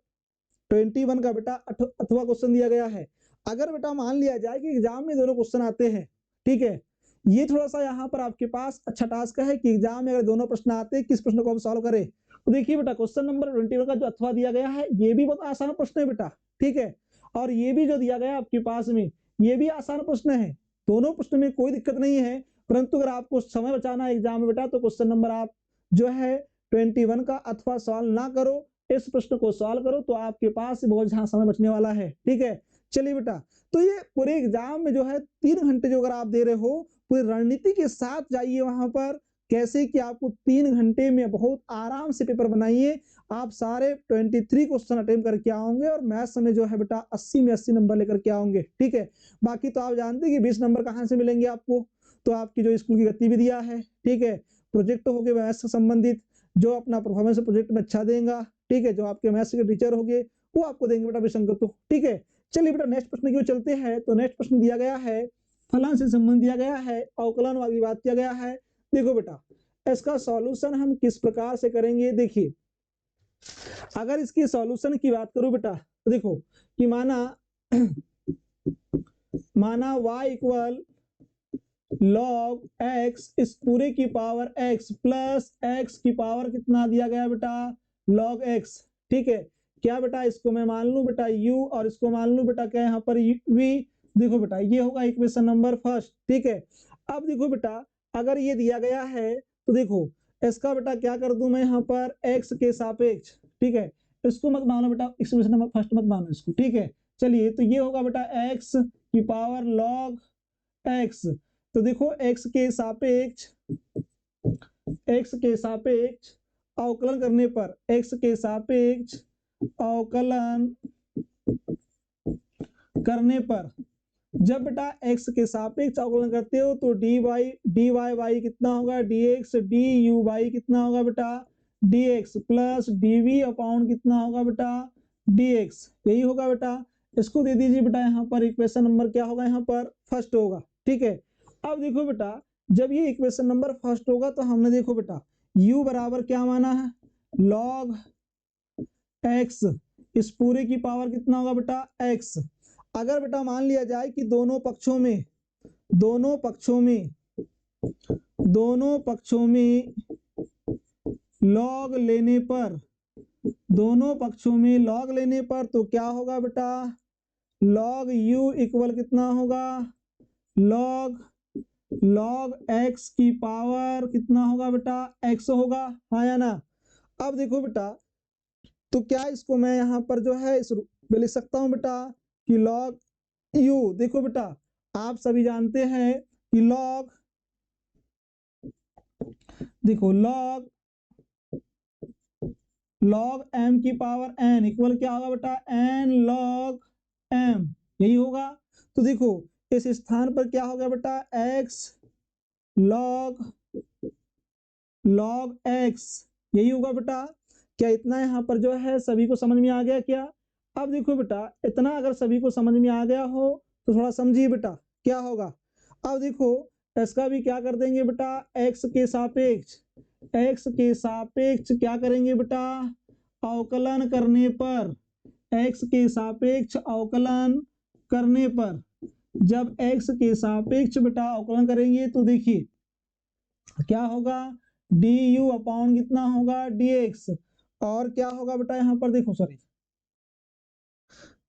[SPEAKER 1] 21 का बेटा अथवा क्वेश्चन दिया गया है। अगर बेटा मान लिया जाए कि एग्जाम में दोनों क्वेश्चन आते हैं, ठीक है, ये थोड़ा सा यहाँ पर आपके पास अच्छा टास्क है कि एग्जाम में अगर दोनों प्रश्न आते हैं किस प्रश्न को हम सॉल्व करें। तो देखिए बेटा क्वेश्चन नंबर 21 का जो अथवा दिया गया है ये भी बहुत आसान प्रश्न है बेटा, ठीक है, और ये भी जो दिया गया है आपके पास में ये भी आसान प्रश्न है, दोनों प्रश्न में कोई दिक्कत नहीं है। परंतु अगर आपको समय बचाना है एग्जाम में बेटा तो क्वेश्चन नंबर आप जो है 21 का अथवा सॉल्व ना करो, इस प्रश्न को सॉल्व करो तो आपके पास बहुत जहां समय बचने वाला है, ठीक है। चलिए बेटा तो ये पूरे एग्जाम में जो है 3 घंटे जो अगर आप दे रहे हो पूरी रणनीति के साथ जाइए वहां पर, कैसे कि आपको 3 घंटे में बहुत आराम से पेपर बनाइए, आप सारे 23 क्वेश्चन अटेम्प्ट करके आओगे और मैथ्स में जो है बेटा 80 में 80 नंबर लेकर के आओगे, ठीक है। बाकी तो आप जानते हैं कि 20 नंबर कहां से मिलेंगे आपको, तो आपकी जो स्कूल की गतिविधियां है, ठीक है, प्रोजेक्ट हो गए मैथ्स से संबंधित, जो अपना परफॉर्मेंस प्रोजेक्ट में अच्छा देगा, ठीक है, जो आपके मैथ्स के टीचर हो गए वो आपको देंगे बेटा विसंगत तो, ठीक है। चलिए बेटा नेक्स्ट प्रश्न की ओर चलते हैं। तो नेक्स्ट प्रश्न दिया गया है फलन से संबंध दिया गया है, अवकलन वाली बात किया गया है। देखो बेटा इसका सॉल्यूशन हम किस प्रकार से करेंगे, देखिए अगर इसकी सॉल्यूशन की बात करूं बेटा तो देखो कि माना y इक्वल लॉग एक्स इस पूरे की पावर एक्स प्लस एक्स की पावर कितना दिया गया बेटा, लॉग एक्स। ठीक है, क्या बेटा, इसको मैं मान लूं बेटा u और इसको मान लूं बेटा क्या यहाँ पर v। देखो बेटा ये होगा इक्वेशन नंबर फर्स्ट। ठीक है, अब देखो बेटा अगर ये दिया गया है तो देखो इसका बेटा क्या कर दूं मैं यहाँ पर x के सापेक्ष। ठीक है, इसको मत मानो बेटा, इक्वेशन नंबर फर्स्ट मत मानो इसको। ठीक है, चलिए तो ये होगा बेटा x की पावर लॉग x। तो देखो x के सापेक्ष अवकलन करने पर, x के सापेक्ष अवकलन करने पर जब बेटा x के सापेक्ष अवकलन करते हो तो dy बाई कितना होगा dx, du बाई कितना होगा बेटा dx प्लस dv अपॉन कितना होगा बेटा dx, यही होगा बेटा। इसको दे दीजिए बेटा यहाँ पर इक्वेशन नंबर क्या होगा यहाँ पर फर्स्ट होगा। ठीक है, अब देखो बेटा जब ये इक्वेशन नंबर फर्स्ट होगा तो हमने देखो बेटा u बराबर क्या माना है, log x इस पूरे की पावर कितना होगा बेटा x। अगर बेटा मान लिया जाए कि दोनों पक्षों में लॉग लेने पर तो क्या होगा बेटा, लॉग u इक्वल कितना होगा, लॉग x की पावर कितना होगा बेटा x होगा, हाँ या ना। अब देखो बेटा तो क्या इसको मैं यहाँ पर जो है इस रूप में लिख सकता हूँ बेटा कि लॉग u, देखो बेटा आप सभी जानते हैं कि देखो लॉग m की पावर n इक्वल क्या होगा बेटा n लॉग m, यही होगा। तो देखो इस स्थान पर क्या होगा बेटा x लॉग x, यही होगा बेटा। क्या इतना यहाँ पर जो है सभी को समझ में आ गया क्या। अब देखो बेटा इतना अगर सभी को समझ में आ गया हो तो थोड़ा समझिए बेटा क्या होगा। अब देखो इसका भी क्या कर देंगे बेटा, x के सापेक्ष क्या करेंगे बेटा, अवकलन करने पर, x के सापेक्ष अवकलन करने पर, जब x के सापेक्ष बेटा अवकलन करेंगे तो देखिए क्या होगा, du अपॉन कितना होगा dx, और क्या होगा बेटा यहाँ पर देखो सॉरी,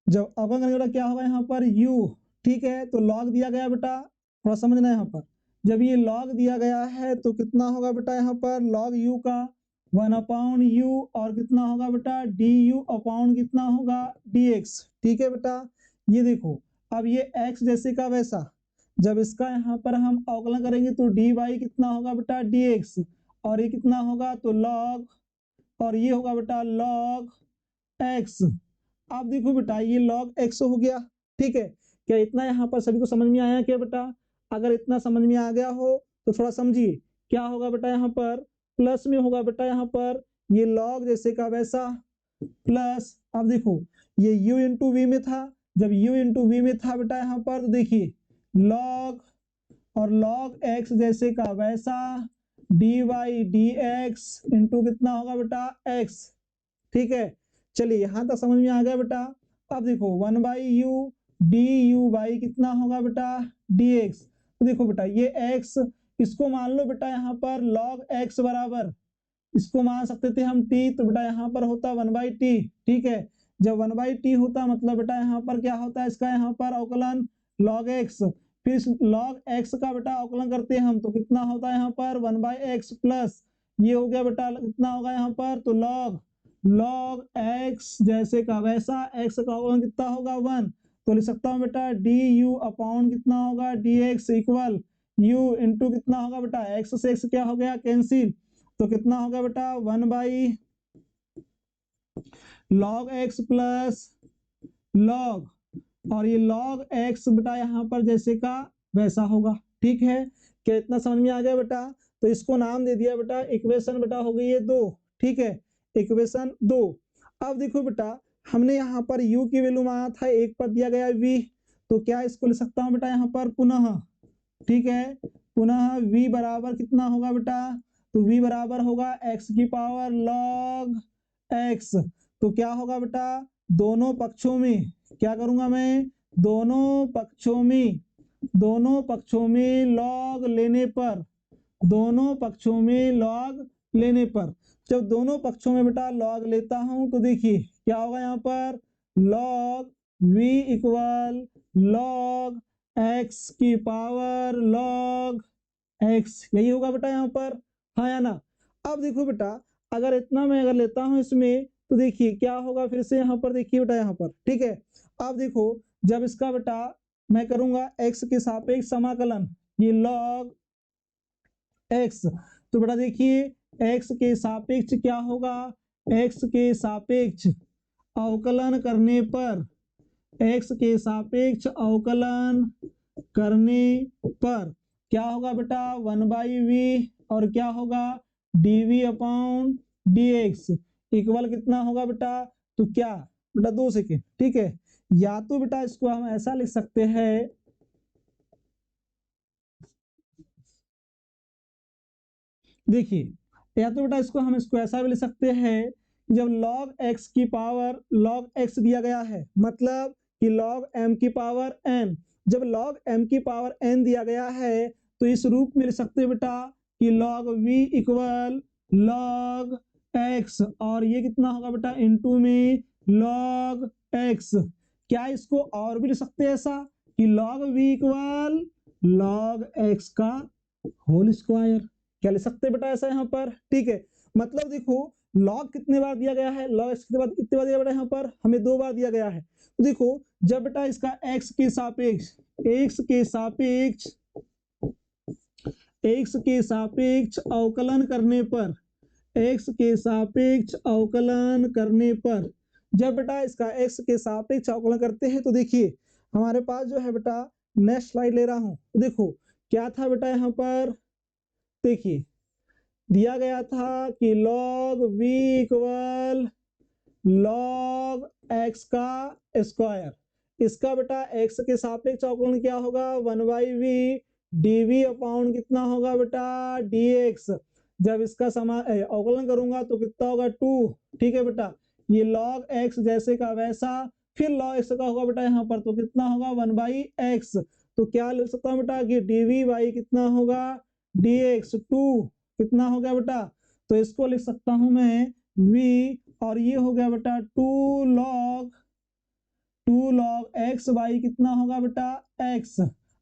[SPEAKER 1] जब अवकलन करेंगे बेटा क्या होगा यहाँ पर u। ठीक है, तो log दिया गया बेटा, थोड़ा समझना यहाँ पर, जब ये log दिया गया है तो कितना होगा बेटा यहाँ पर log u का 1 अपॉन u, और कितना होगा बेटा du अपॉन कितना होगा dx। ठीक है बेटा, ये देखो अब ये x जैसे का वैसा, जब इसका यहाँ पर हम अवकलन करेंगे तो dy कितना होगा बेटा dx, और ये कितना होगा तो log, और ये होगा बेटा log x। अब देखो बेटा ये log x हो गया। ठीक है, क्या इतना यहाँ पर सभी को समझ में आया क्या बेटा, अगर इतना समझ में आ गया हो तो थोड़ा समझिए क्या होगा बेटा, यहाँ पर प्लस में होगा बेटा यहाँ पर ये log जैसे का वैसा प्लस, अब देखो ये u इंटू वी में था, जब u इंटू वी में था बेटा यहाँ पर तो देखिए log और log x जैसे का वैसा dy dx इंटू कितना होगा बेटा x। ठीक है, चलिए यहां तक समझ में आ गया बेटा। अब देखो 1 by U D U by कितना होगा बेटा dx। तो देखो बेटा ये x, इसको मान लो बेटा यहाँ पर log x बराबर, इसको मान सकते थे हम t, तो बेटा यहाँ पर होता 1 बाई टी। ठीक है, जब 1 बाई टी होता मतलब बेटा यहाँ पर क्या होता है, इसका यहाँ पर अवकलन log x, फिर log x का बेटा अवकलन करते हैं हम तो कितना होता है यहाँ पर 1 बाई एक्स प्लस, ये हो गया बेटा कितना होगा यहाँ पर तो log x जैसे का वैसा, x का अवकलन कितना होगा 1, तो लिख सकता हूँ बेटा du अपॉन कितना होगा dx इक्वल u इंटू कितना होगा बेटा x से x क्या हो गया कैंसिल, तो कितना होगा बेटा 1 by log x plus log, और ये log x बेटा यहाँ पर जैसे का वैसा होगा। ठीक है, क्या इतना समझ में आ गया बेटा, तो इसको नाम दे दिया बेटा इक्वेशन बेटा हो गई है 2। ठीक है, इक्वेशन 2। अब देखो बेटा हमने यहाँ पर u की वैल्यू माना था 1 पर दिया गया v, तो क्या इसको लिख सकता हूँ बेटा यहाँ पर पुनः। ठीक है, पुनः v बराबर कितना होगा बेटा, तो v बराबर होगा x की पावर log x। तो क्या होगा बेटा, दोनों पक्षों में क्या करूंगा मैं, दोनों पक्षों में दोनों पक्षों में लॉग लेने पर, दोनों पक्षों में लॉग लेने पर, जब दोनों पक्षों में बेटा लॉग लेता हूं तो देखिए क्या होगा यहाँ पर, log v equal log x की पावर लॉग x, यही होगा बेटा यहाँ पर, हाँ या ना। अब देखो बेटा अगर इतना मैं अगर लेता हूं इसमें तो देखिए क्या होगा, फिर से यहाँ पर देखिए बेटा यहाँ पर, ठीक है। अब देखो जब इसका बेटा मैं करूंगा x के सापेक्ष समाकलन, ये लॉग x, तो बेटा देखिए x के सापेक्ष क्या होगा, x के सापेक्ष अवकलन करने पर, x के सापेक्ष अवकलन करने पर क्या होगा बेटा 1/v, और क्या होगा dv अपॉन dx इक्वल कितना होगा बेटा, तो क्या बेटा 2 सेकेंड, ठीक है। या तो बेटा इसको हम ऐसा लिख सकते हैं, देखिए या तो बेटा इसको हम इसको ऐसा भी लिख सकते हैं, जब log x की पावर log x दिया गया है, मतलब कि log m की पावर n, जब log m की पावर n दिया गया है तो इस रूप में लिख सकते हैं बेटा कि log v equal log x, और ये कितना होगा बेटा इनटू में log x। क्या इसको और भी लिख सकते हैं ऐसा कि log v equal log x का होल स्क्वायर, क्या लिख सकते हैं बेटा ऐसा यहाँ पर, ठीक है। मतलब देखो log कितने बार दिया गया है, log x के बाद कितने बार दिया बेटा यहाँ पर, हमें 2 बार दिया गया है। तो देखो जब बेटा इसका x के सापेक्ष, x के सापेक्ष, x के सापेक्ष अवकलन करने पर, x के सापेक्ष अवकलन करने पर, जब बेटा इसका x के सापेक्ष अवकलन करते हैं तो देखिए हमारे पास जो है बेटा, नेक्स्ट स्लाइड ले रहा हूं, तो देखो क्या था बेटा यहाँ पर, देखिए दिया गया था कि log v equal log x का स्क्वायर, इसका बेटा x के सापेक्ष अवकलन क्या होगा 1/v, dv अपॉन कितना होगा बेटा dx, जब इसका अवकलन करूंगा तो कितना होगा 2, ठीक है बेटा। ये log x जैसे का वैसा, फिर log x का होगा बेटा यहाँ पर तो कितना होगा 1/x, तो क्या लिख सकता हूँ बेटा कि dv बाई कितना होगा dx, 2 कितना हो गया बेटा, तो इसको लिख सकता हूं मैं v, और ये हो गया बेटा 2 log x बाई कितना होगा बेटा x।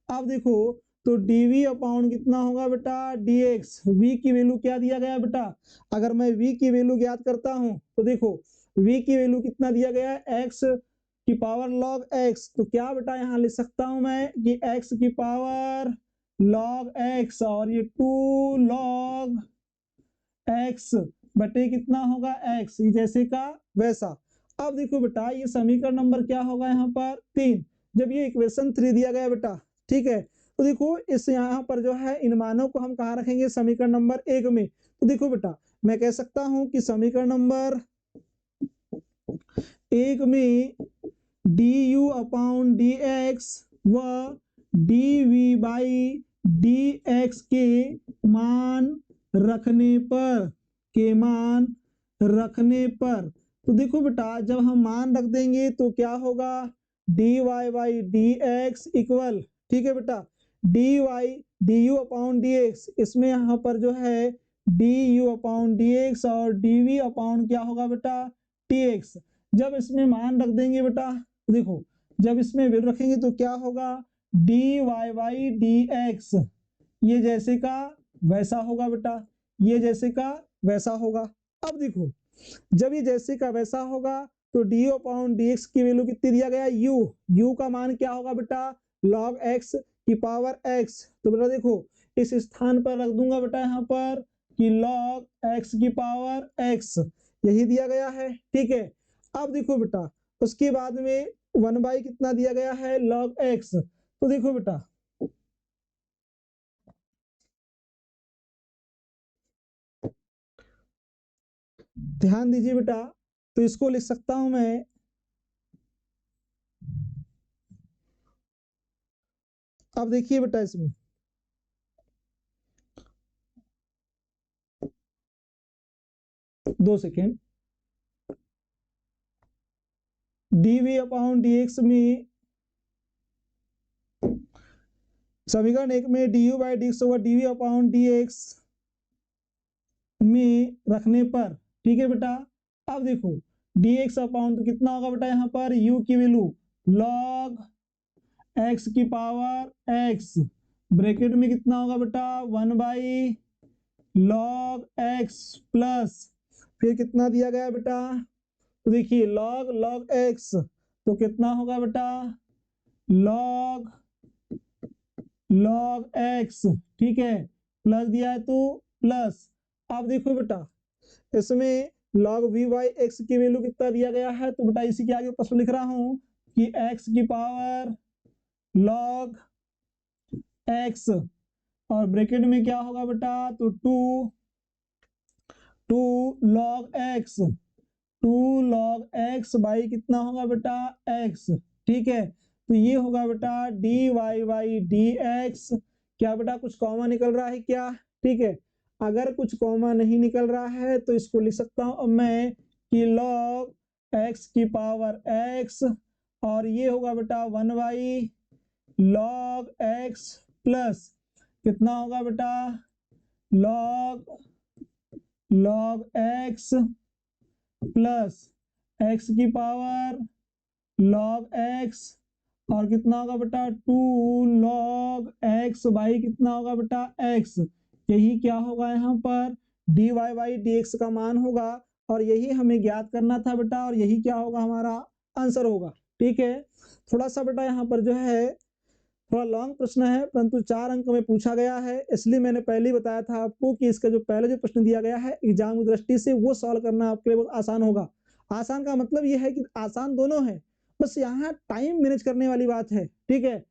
[SPEAKER 1] अब देखो तो dv अपॉन कितना होगा बेटा dx, v की वैल्यू क्या दिया गया बेटा, अगर मैं v की वैल्यू ज्ञात करता हूं तो देखो v की वैल्यू कितना दिया गया है x की पावर log x, तो क्या बेटा यहां लिख सकता हूं मैं कि x की पावर log x, और ये 2 log x बटे कितना होगा x, ये जैसे का वैसा। अब देखो बेटा ये समीकरण नंबर क्या होगा यहाँ पर 3, जब ये इक्वेशन 3 दिया गया बेटा, ठीक है। तो देखो इस यहाँ पर जो है इन मानों को हम कहाँ रखेंगे, समीकरण नंबर 1 में। तो देखो बेटा मैं कह सकता हूं कि समीकरण नंबर 1 में du अपॉन dx व dv बाई dx के मान रखने पर, के मान रखने पर, तो देखो बेटा जब हम मान रख देंगे तो क्या होगा dy बाई dx इक्वल, ठीक है बेटा dy du अपॉन dx, इसमें यहाँ पर जो है du अपॉन dx और dv अपॉन क्या होगा बेटा dx, जब इसमें मान रख देंगे बेटा, देखो जब इसमें वैल्यू रखेंगे तो क्या होगा dy बाई dx, ये जैसे का वैसा होगा बेटा, ये जैसे का वैसा होगा। अब देखो जब ये जैसे का वैसा होगा तो डी अपॉन dx की वैल्यू कितनी दिया गया u का मान क्या होगा बेटा log x की पावर x, तो बेटा देखो इस स्थान पर रख दूंगा बेटा यहाँ पर कि log x की पावर x, यही दिया गया है, ठीक है। अब देखो बेटा उसके बाद में 1/, कितना दिया गया है log x, तो देखो बेटा ध्यान दीजिए बेटा, तो इसको लिख सकता हूं मैं, अब देखिए बेटा इसमें 2 सेकेंड, dv अपॉन dx में समीकरण 1 में D U by D X over D V upon D X में रखने पर, ठीक है बेटा। अब देखो डी एक्स अपॉन तो कितना होगा बेटा, यहाँ पर u की वैल्यू log x की पावर x, ब्रैकेट में कितना होगा बेटा 1 बाई log x प्लस, फिर कितना दिया गया बेटा, तो देखिए log x तो कितना होगा बेटा log x, ठीक है, प्लस दिया है तो प्लस। अब देखो बेटा इसमें log v बाई एक्स की वैल्यू कितना दिया गया है, तो बेटा इसी के आगे प्रश्न लिख रहा हूं कि x की पावर log x और ब्रैकेट में क्या होगा बेटा, तो 2 log x बाई कितना होगा बेटा x, ठीक है। तो ये होगा बेटा dy बाई dx, क्या बेटा कुछ कॉमा निकल रहा है क्या, ठीक है। अगर कुछ कॉमा नहीं निकल रहा है तो इसको लिख सकता हूं अब मैं कि log x की पावर x और ये होगा बेटा 1 बाई log x प्लस कितना होगा बेटा log x प्लस x की पावर log x और कितना होगा बेटा 2 log x बाई कितना होगा बेटा x, यही क्या होगा यहाँ पर dy बाई dx का मान होगा और यही हमें ज्ञात करना था बेटा और यही क्या होगा हमारा आंसर होगा, ठीक है। थोड़ा सा बेटा यहाँ पर जो है थोड़ा लॉन्ग प्रश्न है परंतु 4 अंक में पूछा गया है, इसलिए मैंने पहले ही बताया था आपको कि इसका जो पहले जो प्रश्न दिया गया है एग्जाम की दृष्टि से वो सॉल्व करना आपके लिए बहुत आसान होगा। आसान का मतलब ये है कि आसान दोनों है, बस यहाँ टाइम मैनेज करने वाली बात है, ठीक है।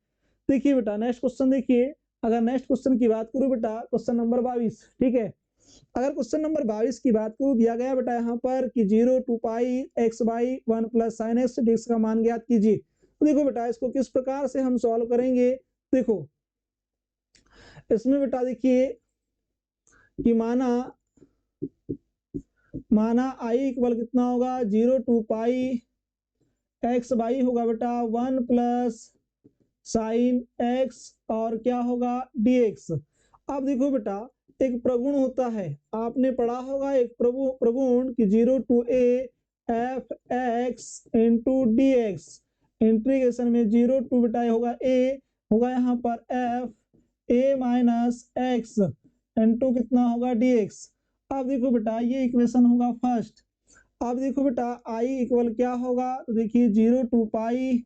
[SPEAKER 1] देखिए बेटा नेक्स्ट क्वेश्चन देखिए, अगर नेक्स्ट क्वेश्चन की बात करूं बेटा क्वेश्चन नंबर 22, ठीक है। अगर क्वेश्चन नंबर 22 की बात करूं, दिया गया बेटा यहाँ पर कि 0 to pi x by 1 plus sine x dx का मान ज्ञात कीजिए। तो देखो बेटा इसको किस प्रकार से हम सॉल्व करेंगे, देखो इसमें बेटा देखिए कि माना i इक्वल कितना होगा 0 टू पाई x बाई होगा बेटा 1 प्लस साइन x और क्या होगा dx। अब देखो बेटा एक प्रगुण होता है, आपने पढ़ा होगा एक प्रगुण कि 0 to a f x into D X, integration में 0 टू बेटा होगा a होगा यहाँ पर f a minus x into कितना होगा dx। अब देखो बेटा ये इक्वेशन होगा फर्स्ट। अब देखो बेटा i इक्वल क्या होगा, तो देखिए 0 टू पाई,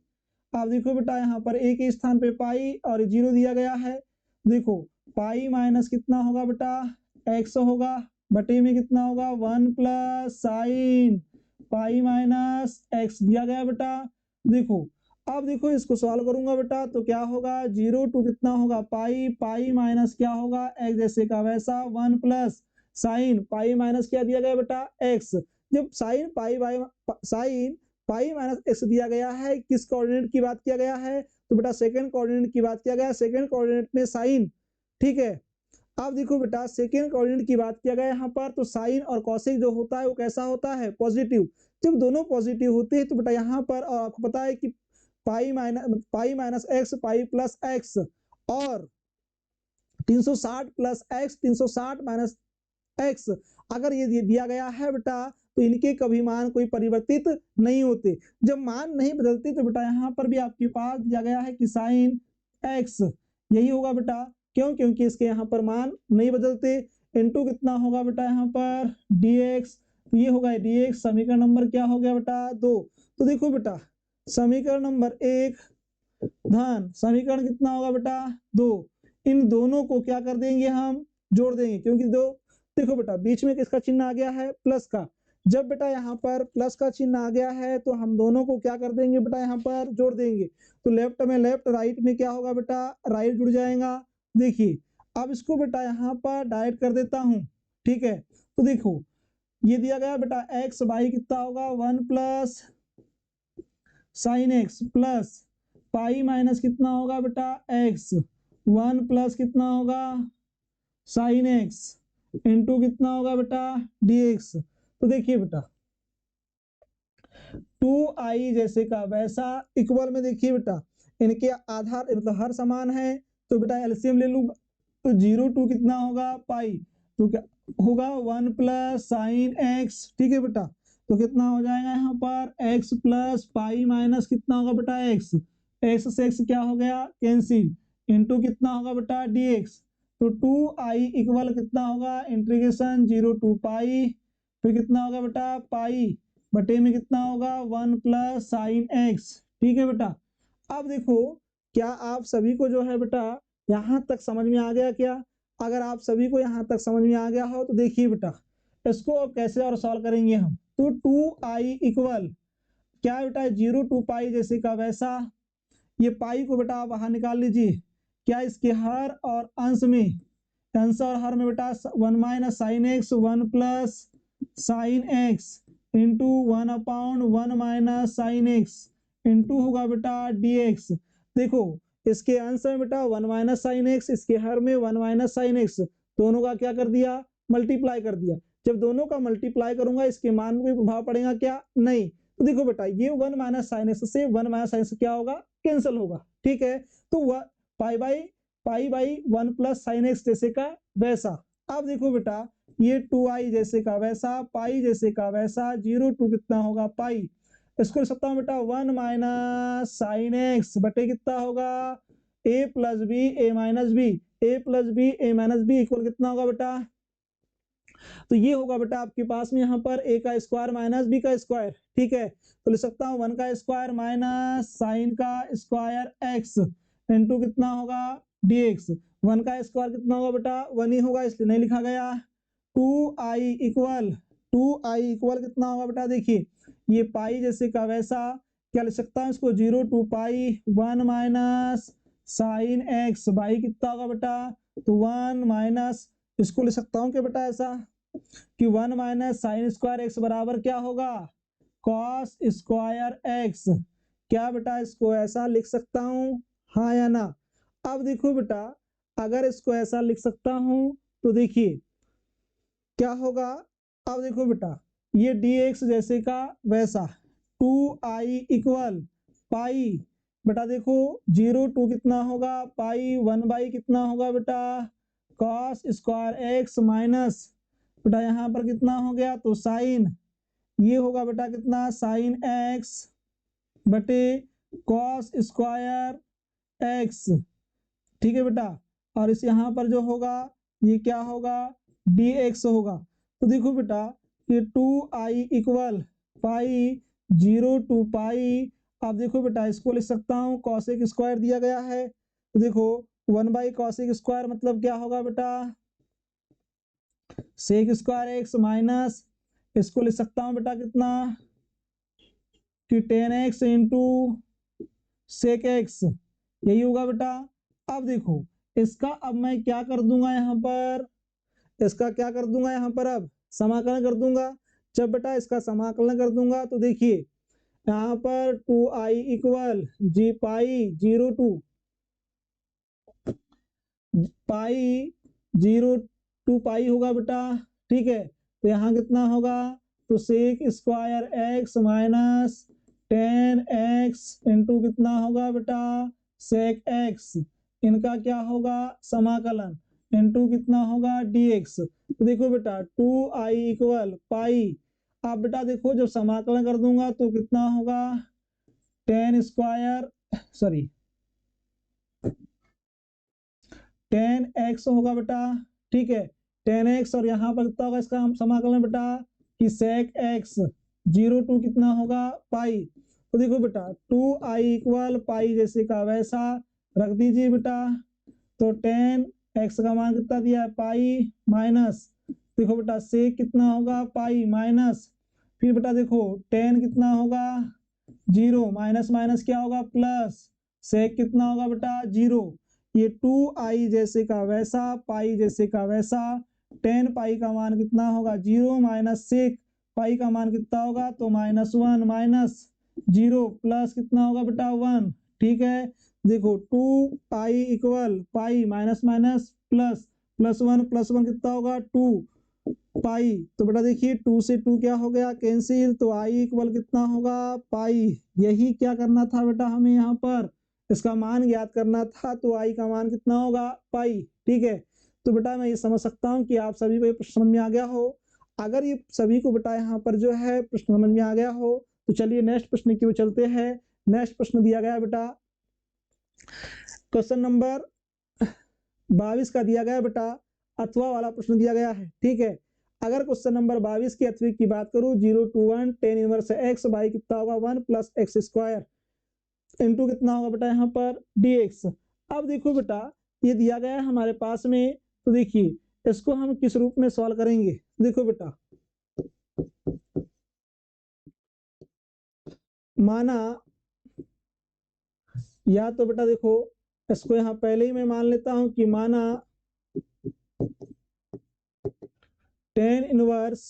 [SPEAKER 1] अब देखो बेटा यहाँ पर a के स्थान पे पाई और 0 दिया गया है, देखो पाई माइनस कितना होगा बेटा x होगा बटे में कितना होगा 1 plus sine pi minus x दिया गया बेटा। देखो अब देखो इसको सॉल्व करूंगा बेटा तो क्या होगा 0 टू कितना होगा पाई, पाई माइनस क्या होगा x जैसे का वैसा 1 प्लस साइन पाई माइनस क्या दिया गया बेटा x। जब साइन पाई माइनस एक्स दिया गया है, किस कोऑर्डिनेट की बात किया गया है, तो बेटा सेकंड कोऑर्डिनेट की बात किया गया है, सेकंड कोऑर्डिनेट में साइन, ठीक है। अब देखो बेटा सेकंड कोऑर्डिनेट की बात किया गया यहाँ पर, तो साइन और कॉसिक जो होता है वो कैसा होता है पॉजिटिव। जब दोनों पॉजिटिव होते हैं तो बेटा यहाँ पर और आपको पता है कि pi minus x pi plus x और 360 प्लस एक्स 360 माइनस एक्स, अगर ये दिया गया है बेटा तो इनके कभी मान कोई परिवर्तित नहीं होते। जब मान नहीं बदलते तो बेटा यहाँ पर भी आपके पास दिया गया है कि साइन एक्स यही होगा बेटा, क्यों, क्योंकि इसके यहाँ पर मान नहीं बदलते। इनटू कितना होगा बेटा यहाँ पर dx, तो ये होगा dx। समीकरण नंबर क्या हो गया बेटा 2। तो देखो बेटा समीकरण नंबर 1 धन समीकरण कितना होगा बेटा 2, इन दोनों को क्या कर देंगे हम जोड़ देंगे, क्योंकि दो देखो बेटा बीच में किसका चिन्ह आ गया है प्लस का, जब बेटा यहाँ पर प्लस का चिन्ह आ गया है तो हम दोनों को क्या कर देंगे बेटा यहाँ पर जोड़ देंगे। तो लेफ्ट में लेफ्ट, राइट में क्या होगा बेटा राइट जुड़ जाएगा। देखिए अब इसको बेटा यहाँ पर डायरेक्ट कर देता हूँ, ठीक है। तो देखो ये दिया गया बेटा एक्स बाई कितना होगा 1 plus sine x plus pi minus कितना होगा बेटा एक्स 1 प्लस कितना होगा साइन एक्स इंटू कितना होगा बेटा dx। तो देखिए बेटा 2i जैसे का वैसा इक्वल में देखिए बेटा इनके आधार मतलब हर समान है, तो तो बेटा एलसीएम ले लूंगा, तो 0 टू कितना होगा पाई, तो क्या होगा 1 प्लस साइन एक्स। ठीक है बेटा, तो कितना हो जाएगा यहाँ पर x प्लस पाई माइनस कितना होगा बेटा x, x से x क्या हो गया कैंसिल, इंटू कितना होगा बेटा dx, तो 2i इक्वल कितना होगा इंटीग्रेशन 0 टू पाई, फिर कितना होगा बेटा पाई बटे में कितना होगा 1 प्लस साइन एक्स। ठीक है बेटा, अब देखो क्या आप सभी को जो है बेटा यहाँ तक समझ में आ गया क्या? अगर आप सभी को यहाँ तक समझ में आ गया हो तो देखिए बेटा इसको कैसे और सॉल्व करेंगे हम। तो 2i इक्वल क्या बेटा 0 टू पाई जैसे का वैसा, ये पाई को बेटा आप बाहर निकाल लीजिए, क्या इसके हर और अंश में, अंश और हर में बेटा 1 minus sine x 1 plus sine x into 1 upon 1 minus sine x into होगा बेटा dx। देखो इसके अंश में बेटा 1 माइनस साइन एक्स, इसके हर में 1 माइनस साइन एक्स, दोनों का क्या कर दिया मल्टीप्लाई कर दिया। जब दोनों का मल्टीप्लाई करूंगा इसके मान में प्रभाव पड़ेगा क्या? नहीं। तो देखो बेटा ये 1 माइनस साइन एक्स से 1 माइनस साइन एक्स क्या होगा कैंसिल होगा। ठीक है, तो pi by 1 plus sine x जैसे का वैसा। अब देखो बेटा ये 2i जैसे का वैसा, पाई जैसे का वैसा, 0 टू कितना होगा पाई, इसको लिख सकता हूँ बेटा 1 माइनस साइन एक्स बटे कितना होगा a plus B A minus B, A plus B A minus B equal कितना होगा बेटा, तो ये होगा बेटा आपके पास में यहाँ पर a का स्क्वायर माइनस b का स्क्वायर। ठीक है, तो लिख सकता हूँ 1 का स्क्वायर माइनस साइन का स्क्वायर x इंटू कितना होगा dx। 1 का स्क्वायर कितना होगा बेटा 1 ही होगा इसलिए नहीं लिखा गया। 2i इक्वल कितना होगा बेटा, देखिए ये पाई जैसे का वैसा, क्या लिख सकता हूँ इसको 0 to pi 1 minus sine X by कितना होगा बेटा, तो 1 माइनस, इसको लिख सकता हूँ क्या बेटा ऐसा कि 1 माइनस साइन स्क्वायर एक्स बराबर क्या होगा कॉस स्क्वायर एक्स। क्या बेटा इसको ऐसा लिख सकता हूँ, हाँ या ना? अब देखो बेटा अगर इसको ऐसा लिख सकता हूँ तो देखिए क्या होगा। अब देखो बेटा ये dx जैसे का वैसा 2i इक्वल पाई बेटा, देखो 0 टू कितना होगा पाई 1 बाई कितना होगा बेटा कॉस स्क्वायर एक्स माइनस बेटा यहाँ पर कितना हो गया तो साइन, ये होगा बेटा कितना साइन एक्स बटे कॉस स्क्वायर एक्स। ठीक है बेटा, और इस यहाँ पर जो होगा ये क्या होगा dx होगा। तो देखो बेटा ये 2i इक्वल पाई 0 टू पाई, अब देखो बेटा इसको लिख सकता हूँ कॉसेक स्क्वायर दिया गया है, तो देखो 1 बाई कॉसेक स्क्वायर मतलब क्या होगा बेटा सेक स्क्वायर एक्स माइनस, इसको लिख सकता हूँ बेटा कितना कि 10x इंटू सेक एक्स, यही होगा बेटा। अब देखो इसका अब मैं क्या कर दूंगा यहाँ पर, इसका क्या कर दूंगा यहाँ पर अब समाकलन कर दूंगा। जब बेटा इसका समाकलन कर दूंगा तो देखिए यहाँ पर 2i इक्वल जी pi 0 to pi 0 to pi होगा बेटा। ठीक है, तो यहाँ कितना होगा तो sec square x minus 10x into कितना होगा बेटा सेक एक्स, इनका क्या होगा समाकलन इंटू कितना होगा dx। तो देखो बेटा 2i इक्वल पाई, आप बेटा देखो जब समाकलन कर दूंगा तो कितना होगा 10 स्क्वायर सॉरी 10x होगा बेटा। ठीक है 10x और यहाँ पर कितना होगा इसका हम समाकलन बेटा कि sec x 0 टू कितना होगा पाई। तो देखो बेटा 2i इक्वल पाई जैसे का वैसा रख दीजिए बेटा, तो 10x का मान कितना दिया है पाई माइनस, देखो बेटा sec कितना होगा पाई माइनस, फिर बेटा देखो 10 कितना होगा 0 माइनस माइनस क्या होगा प्लस, sec कितना होगा बेटा 0, ये 2i जैसे का वैसा पाई जैसे का वैसा 10 पाई का मान कितना होगा 0 माइनस सेक पाई का मान कितना होगा तो -1 माइनस 0 प्लस कितना होगा बेटा 1। ठीक है, देखो 2i equal pi minus minus plus plus 1 कितना होगा 2 पाई, तो बेटा देखिए 2 से 2 क्या हो गया कैंसिल, तो i इक्वल कितना होगा पाई। यही क्या करना था बेटा हमें यहाँ पर इसका मान ज्ञात करना था, तो आई का मान कितना होगा, पाई। ठीक है, तो बेटा मैं ये समझ सकता हूँ कि आप सभी को ये प्रश्न समझ में आ गया हो। अगर ये सभी को बेटा यहाँ पर जो है प्रश्न समझ में आ गया हो, तो चलिए नेक्स्ट प्रश्न की ओर चलते हैं। नेक्स्ट प्रश्न दिया गया बेटा, क्वेश्चन नंबर 22 का दिया गया बेटा, अथवा वाला प्रश्न दिया गया है। ठीक है, अगर क्वेश्चन नंबर 22 की अथवी की बात करूं, 0 to 1 tan inverse x by कितना होगा 1 प्लस एक्स स्क्वायर इंटू कितना होगा बेटा यहाँ पर dx। अब देखो बेटा ये दिया गया है हमारे पास में, तो देखिए इसको हम किस रूप में सॉल्व करेंगे। देखो बेटा, माना या तो बेटा देखो इसको यहाँ पहले ही मैं मान लेता हूं कि माना tan इनवर्स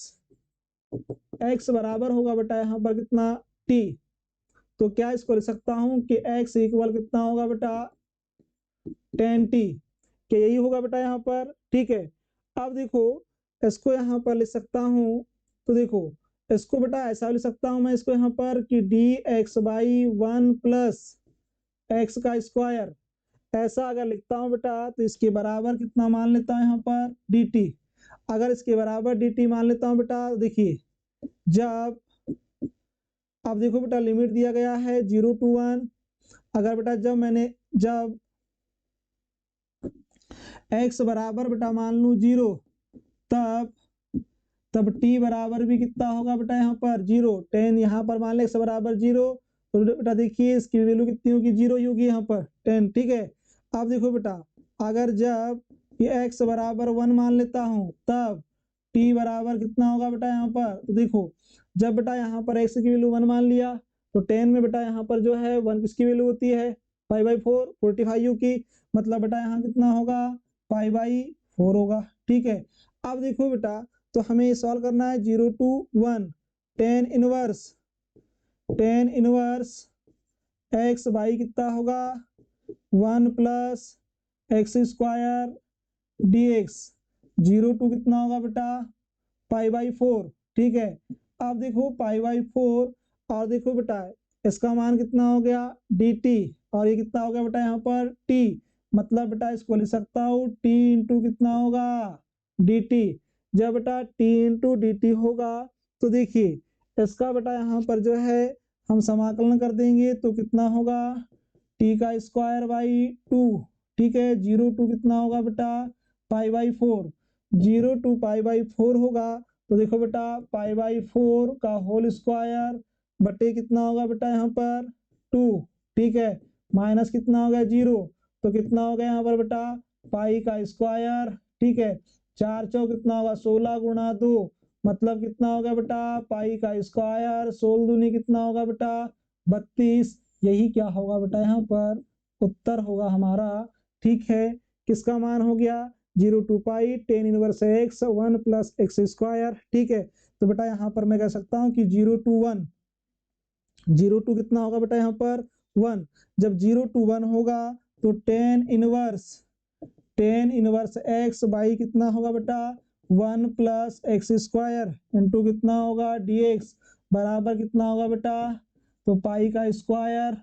[SPEAKER 1] x बराबर होगा बेटा यहाँ पर कितना t, तो क्या इसको लिख सकता हूं कि x इक्वल कितना होगा बेटा tan t, क्या यही होगा बेटा यहाँ पर। ठीक है, अब देखो इसको यहाँ पर लिख सकता हूं, तो देखो इसको बेटा ऐसा लिख सकता हूं मैं इसको यहाँ पर कि dx बाई 1 प्लस एक्स का स्क्वायर, ऐसा अगर लिखता हूं बेटा तो इसके बराबर कितना मान लेता हूं यहाँ पर dt। अगर इसके बराबर dt मान लेता हूं बेटा, देखिए जब, अब देखो बेटा लिमिट दिया गया है 0 to 1, अगर बेटा जब x बराबर बेटा मान लू 0, तब t बराबर भी कितना होगा बेटा यहाँ पर 0। tan यहाँ पर मान ले x बराबर 0, तो बेटा देखिए इसकी वैल्यू कितनी होगी, 0 ही होगी यहाँ पर tan। ठीक है, अब देखो बेटा अगर जब ये x बराबर 1 मान लेता हूँ, तब t बराबर कितना होगा बेटा यहाँ पर, तो देखो जब बेटा यहाँ पर x की वैल्यू 1 मान लिया, तो tan में बेटा यहाँ पर जो है 1 किसकी वैल्यू होती है 5/4 45 की, मतलब बेटा यहाँ कितना होगा 5/4 होगा। ठीक है, अब देखो बेटा तो हमें ये सॉल्व करना है 0 to 1 tan inverse x by कितना होगा 1 plus x square dx, 0 to कितना होगा बेटा 5/4। ठीक है, अब देखो 5/4, और देखो बेटा इसका मान कितना हो गया dt, और ये कितना हो गया बेटा यहाँ पर t, मतलब बेटा इसको लिख सकता हूँ t इंटू कितना होगा dt। जब बेटा t इंटू dt होगा, तो देखिए इसका बेटा यहाँ पर जो है हम समाकलन कर देंगे, तो कितना होगा t का स्क्वायर बाई 2। ठीक है, 0 to कितना होगा बेटा 5/4, 0 to 5/4 होगा, तो देखो बेटा 5/4 का होल स्क्वायर बटे कितना होगा बेटा यहाँ पर 2। ठीक है, माइनस कितना हो गया 0, तो कितना हो गया यहाँ पर बेटा पाई का स्क्वायर। ठीक है, 4 चौक कितना होगा 16 गुणा 2, मतलब कितना हो गया बेटा पाई का स्क्वायर, 16 दूनी कितना होगा बेटा 32। यही क्या होगा बेटा यहाँ पर उत्तर होगा हमारा। ठीक है, किसका मान हो गया 0 to pi tan inverse x 1 plus x square. ठीक है, तो बेटा यहाँ पर मैं कह सकता हूँ कि 0 to 1, 0 to कितना होगा बेटा यहाँ पर 1, जब 0 to 1 होगा तो tan इनवर्स x बाई कितना होगा बेटा 1 प्लस एक्स स्क्वायर इंटू कितना होगा dx बराबर कितना होगा बेटा, तो पाई का स्क्वायर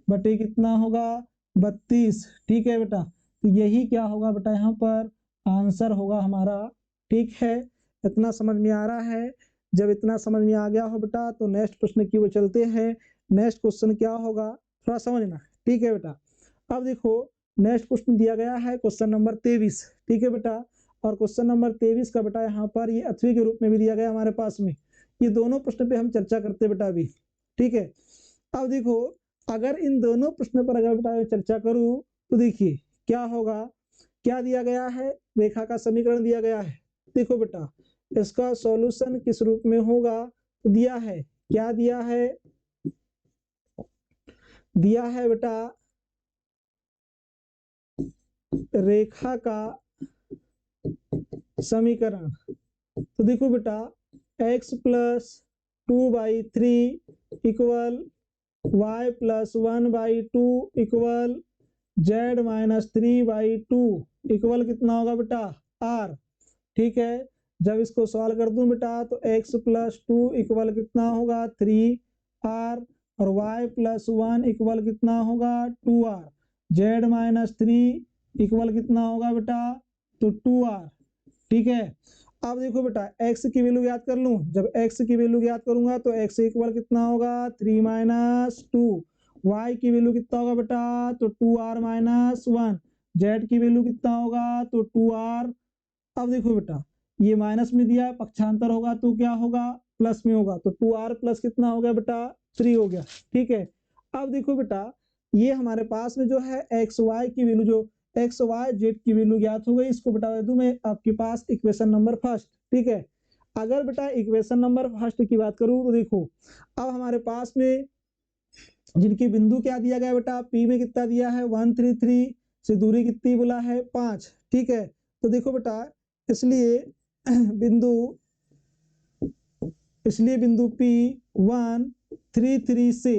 [SPEAKER 1] बटे कितना होगा 32। ठीक है बेटा, तो यही क्या होगा बेटा यहाँ पर आंसर होगा हमारा। ठीक है, इतना समझ में आ रहा है। जब इतना समझ में आ गया हो बेटा, तो नेक्स्ट प्रश्न की ओर चलते हैं। नेक्स्ट क्वेश्चन क्या होगा थोड़ा समझना। ठीक है बेटा, अब देखो नेक्स्ट क्वेश्चन दिया गया है क्वेश्चन नंबर 23। ठीक है बेटा, और क्वेश्चन नंबर 23 का बेटा यहाँ पर ये अथवी के रूप में भी दिया गया हमारे पास में। ये दोनों प्रश्न पे हम चर्चा करते बेटा अभी। ठीक है, अब देखो अगर इन दोनों प्रश्नों पर अगर बेटा चर्चा करूं, तो देखिए क्या होगा, क्या दिया गया है रेखा का समीकरण दिया गया है। देखो बेटा इसका सॉल्यूशन किस रूप में होगा, तो दिया है, क्या दिया है, दिया है बेटा रेखा का समीकरण। तो देखो बेटा x plus 2/3 equal y plus 1/2 equal z minus 3/2 equal कितना होगा बेटा r। ठीक है, जब इसको सॉल्व कर दूं बेटा तो x प्लस 2 इक्वल कितना होगा 3r, और y प्लस 1 इक्वल कितना होगा 2r, z माइनस 3 इक्वल कितना होगा बेटा तो 2r। ठीक है, अब देखो बेटा x की वैल्यू याद कर लूं, जब x की वैल्यू याद करूंगा तो x इक्वल कितना होगा 3 माइनस 2, y की वैल्यू कितना होगा बेटा तो 2r माइनस 1, z की वैल्यू कितना होगा तो 2r। अब देखो बेटा ये माइनस में दिया है, पक्षांतर होगा तो क्या होगा प्लस में होगा, तो 2r प्लस कितना हो गया बेटा 3 हो गया। ठीक है, अब देखो बेटा ये हमारे पास में जो है एक्स वाई की वैल्यू, जो एक्स वाई जेड की वैल्यू ज्ञात हो गई, इसको बेटा दे दूं मैं आपके पास इक्वेशन नंबर फर्स्ट। ठीक है, अगर बेटा इक्वेशन नंबर फर्स्ट की बात करूं तो देखो अब हमारे पास में जिनके बिंदु क्या दिया गया बेटा P में कितना दिया है 133 से दूरी कितनी बोला है 5। ठीक है, तो देखो बेटा इसलिए बिंदु P 133 से,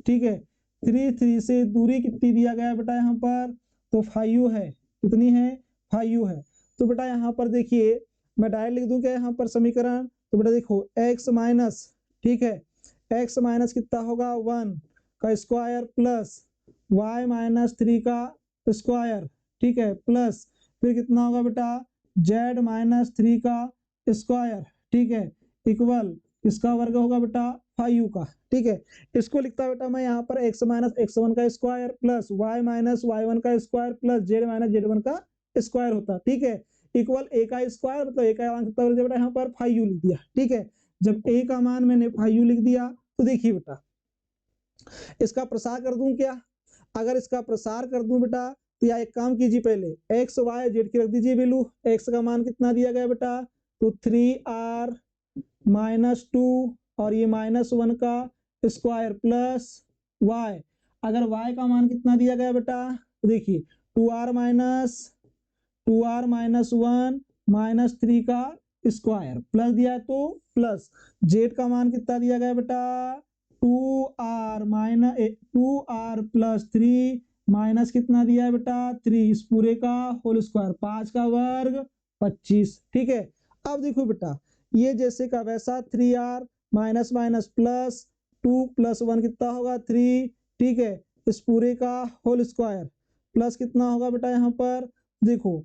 [SPEAKER 1] ठीक है 33 से दूरी कितनी दिया गया है बेटा यहाँ पर तो 5 है, कितनी है 5 है। तो बेटा यहाँ पर देखिए मैं डायरेक्ट लिख दूं क्या यहाँ पर समीकरण, तो बेटा देखो x माइनस, ठीक है x माइनस कितना होगा 1 का स्क्वायर प्लस y माइनस 3 का स्क्वायर, ठीक है प्लस फिर कितना होगा बेटा z माइनस 3 का स्क्वायर, ठीक है इक्वल इसका वर्ग होगा बेटा 5 का। ठीक है, इसको लिखता बेटा मैं यहाँ पर x माइनस x1 का square plus y minus y1 का square plus z minus z1 का स्क्वायर होता। ठीक है, इक्वल a का स्क्वायर मतलब a का मान कितना लिख दिया बेटा यहाँ पर 5 लिख दिया। ठीक है, जब a का मान मैंने 5 लिख दिया तो देखिए बेटा इसका प्रसार कर दूं क्या, अगर इसका प्रसार कर दूं बेटा तो या एक काम कीजिए पहले x y z की रख दीजिए वैल्यू, x का मान कितना दिया गया बेटा तो 3r माइनस 2 और ये -1 का स्क्वायर प्लस y, अगर y का मान कितना दिया गया बेटा तो देखिए 2r माइनस 1 माइनस 3 का स्क्वायर प्लस दिया है तो प्लस z का मान कितना दिया गया बेटा 2r प्लस 3 माइनस कितना दिया है बेटा 3, इस पूरे का होल स्क्वायर 5 का वर्ग 25। ठीक है, अब देखो बेटा ये जैसे का वैसा 3r minus minus plus 2 plus 1 कितना होगा 3, ठीक है इस पूरे का होल स्क्वायर प्लस कितना होगा बेटा यहाँ पर देखो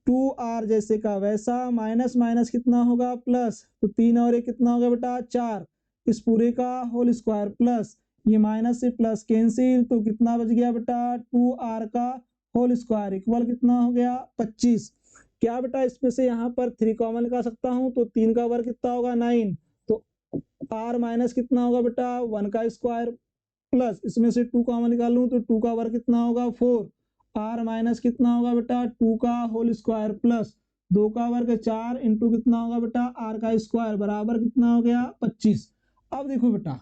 [SPEAKER 1] 2r जैसे का वैसा माइनस माइनस कितना होगा प्लस, तो 3 और 1 कितना होगा बेटा 4, इस पूरे का होल स्क्वायर प्लस ये माइनस से प्लस कैंसिल तो कितना बच गया बेटा 2r का होल स्क्वायर इक्वल कितना हो गया 25। क्या बेटा इसमें से यहाँ पर 3 कॉमन निकाल सकता हूँ तो 3 का वर्ग कितना होगा 9, तो r माइनस कितना होगा बेटा 1 का स्क्वायर प्लस इसमें से 2 कॉमन निकाल लूँ तो 2 का वर्ग कितना होगा 4, r माइनस कितना होगा बेटा 2 का होल स्क्वायर प्लस 2 का वर्ग 4 इंटू कितना होगा बेटा r का स्क्वायर बराबर कितना हो गया 25। अब देखो बेटा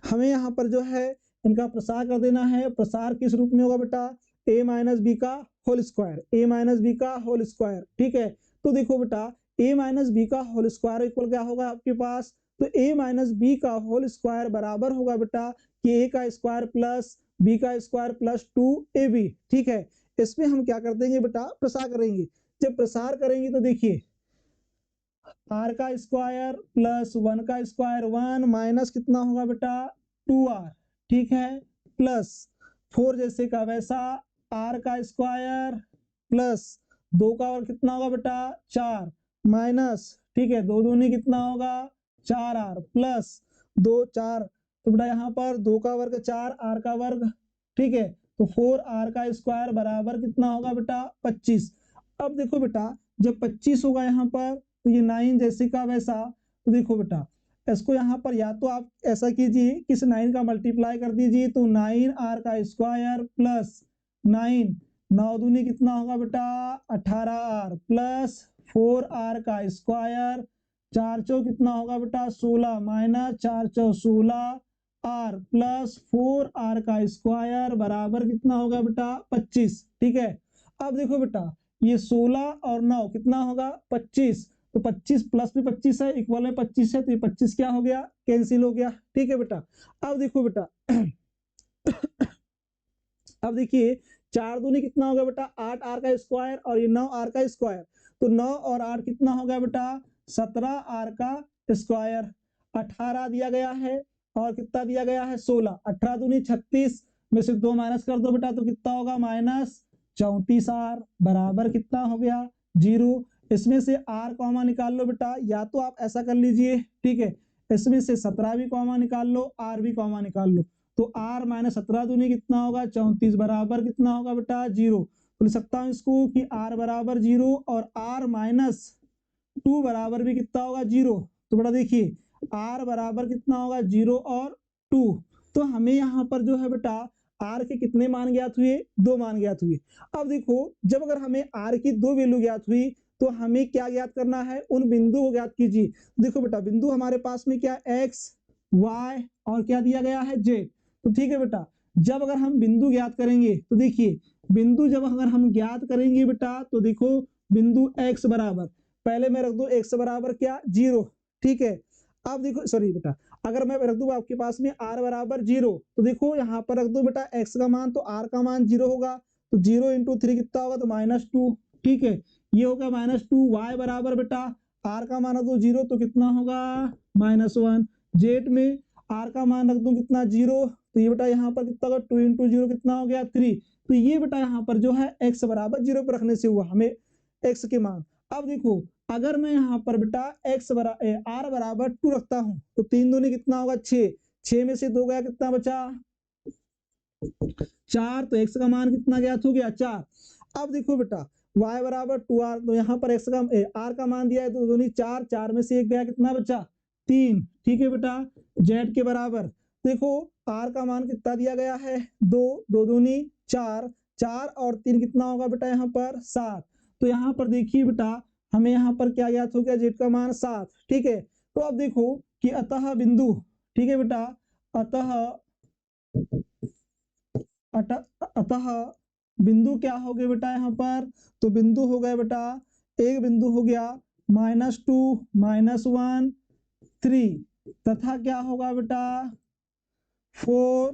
[SPEAKER 1] हमें यहाँ पर जो है इनका प्रसार कर देना है, प्रसार किस रूप में होगा बेटा a माइनस बी का whole square, a minus B का होल स्क्वायर। ठीक है, तो देखो बेटा a माइनस बी का होल स्क्वायर इक्वल क्या होगा आपके पास तो a माइनस बी का होल स्क्वायर बराबर होगा बेटा कि a का स्क्वायर प्लस b का स्क्वायर प्लस 2ab। ठीक है, इसमें हम क्या कर देंगे बेटा प्रसार करेंगे, जब प्रसार करेंगे तो देखिए r का स्क्वायर प्लस 1 का स्क्वायर 1 माइनस कितना होगा बेटा 2r, ठीक है प्लस 4 जैसे का वैसा r का स्क्वायर प्लस 2 का और कितना होगा बेटा 4 माइनस, ठीक है 2 दूनी कितना होगा 4r प्लस 2 4, तो बेटा यहाँ पर 2 का वर्ग 4 r का वर्ग, ठीक है तो 4r का स्क्वायर बराबर कितना होगा बेटा 25। अब देखो बेटा जब 25 होगा यहाँ पर तो ये 9 जैसे का वैसा, तो देखो बेटा इसको यहाँ पर या तो आप ऐसा कीजिए किस 9 का मल्टीप्लाई कर दीजिए तो 9r का स्क्वायर प्लस 9 9 दूनी कितना होगा बेटा 18r प्लस 4r का स्क्वायर 4 चौ कितना होगा बेटा 16 माइनस 4 चौ 16r प्लस 4r का स्क्वायर बराबर कितना होगा बेटा 25। ठीक है, अब देखो बेटा ये 16 और 9 कितना होगा 25, तो 25 प्लस भी 25 है इक्वल में 25 है तो ये 25 क्या हो गया कैंसिल हो गया। ठीक है बेटा, अब देखो बेटा अब देखिए 4 दूनी कितना होगा बेटा 8r का स्क्वायर और ये 9r का स्क्वायर, तो 9 और 8 कितना हो गया बेटा 17r का स्क्वायर, 18 दिया गया है और कितना दिया गया है 16, 18 दूनी 36 में से 2 माइनस कर दो बेटा तो कितना होगा -34r बराबर कितना हो गया 0। इसमें से r कॉमा निकाल लो बेटा, या तो आप ऐसा कर लीजिए, ठीक है, इसमें से 17 भी कॉमा निकाल लो, r भी कॉमा निकाल लो, तो r माइनस 17 दूनी कितना होगा 34 बराबर कितना होगा बेटा 0। तो लिख सकता हूं इसको कि r बराबर 0 और r माइनस 2 बराबर भी कितना होगा 0। तो बेटा देखिए r बराबर कितना होगा 0 और 2। तो हमें यहाँ पर जो है बेटा r के कितने मान ज्ञात हुए, 2 मान ज्ञात हुए। अब देखो जब अगर हमें r की 2 वैल्यू ज्ञात हुई तो हमें क्या ज्ञात करना है, उन बिंदु को ज्ञात कीजिए। देखो बेटा बिंदु हमारे पास में क्या x y और क्या दिया गया है z। तो ठीक है बेटा, जब अगर हम बिंदु ज्ञात करेंगे तो देखिए बिंदु जब अगर हम ज्ञात करेंगे बेटा तो देखो बिंदु x बराबर, पहले मैं रख दूं x बराबर क्या 0, ठीक है। अब देखो सॉरी बेटा, अगर मैं रख दूं आपके पास में r बराबर 0 तो देखो यहाँ पर रख दो बेटा x का मान, तो r का मान 0 होगा, तो 0 इंटू 3 कितना होगा तो -2, ठीक है, ये होगा -2। y बराबर बेटा r का मान रख दो 0 तो कितना होगा -1। z में r का मान रख दो कितना 0, तो ये बेटा यहाँ पर कितना होगा 2 इंटू 0 कितना हो गया 3। तो ये बेटा यहाँ पर जो है x बराबर 0 पर रखने से हुआ हमें x के मान। अब देखो अगर मैं यहाँ पर बेटा r बराबर 2 रखता हूँ तो 3 दूनी कितना होगा 6, 6 में से 2 गया कितना बचा 4, तो x का मान कितना ज्ञात हो गया 4। अब देखो बेटा y बराबर 2r, तो यहाँ पर x का r का मान दिया है तो दूनी 4, 4 में से 1 गया कितना बचा 3, ठीक है बेटा। z के बराबर देखो r का मान कितना दिया गया है 2, 2 दूनी 4, 4 और 3 कितना होगा बेटा यहाँ पर 7। तो यहाँ पर देखिए बेटा हमें यहाँ पर क्या ज्ञात हो गया z का मान 7, ठीक है। तो अब देखो कि अतः बिंदु, ठीक है बेटा, अतः बिंदु क्या हो गए बेटा यहाँ पर, तो बिंदु हो गए बेटा, एक बिंदु हो गया -2 -1 3, तथा क्या होगा बेटा 4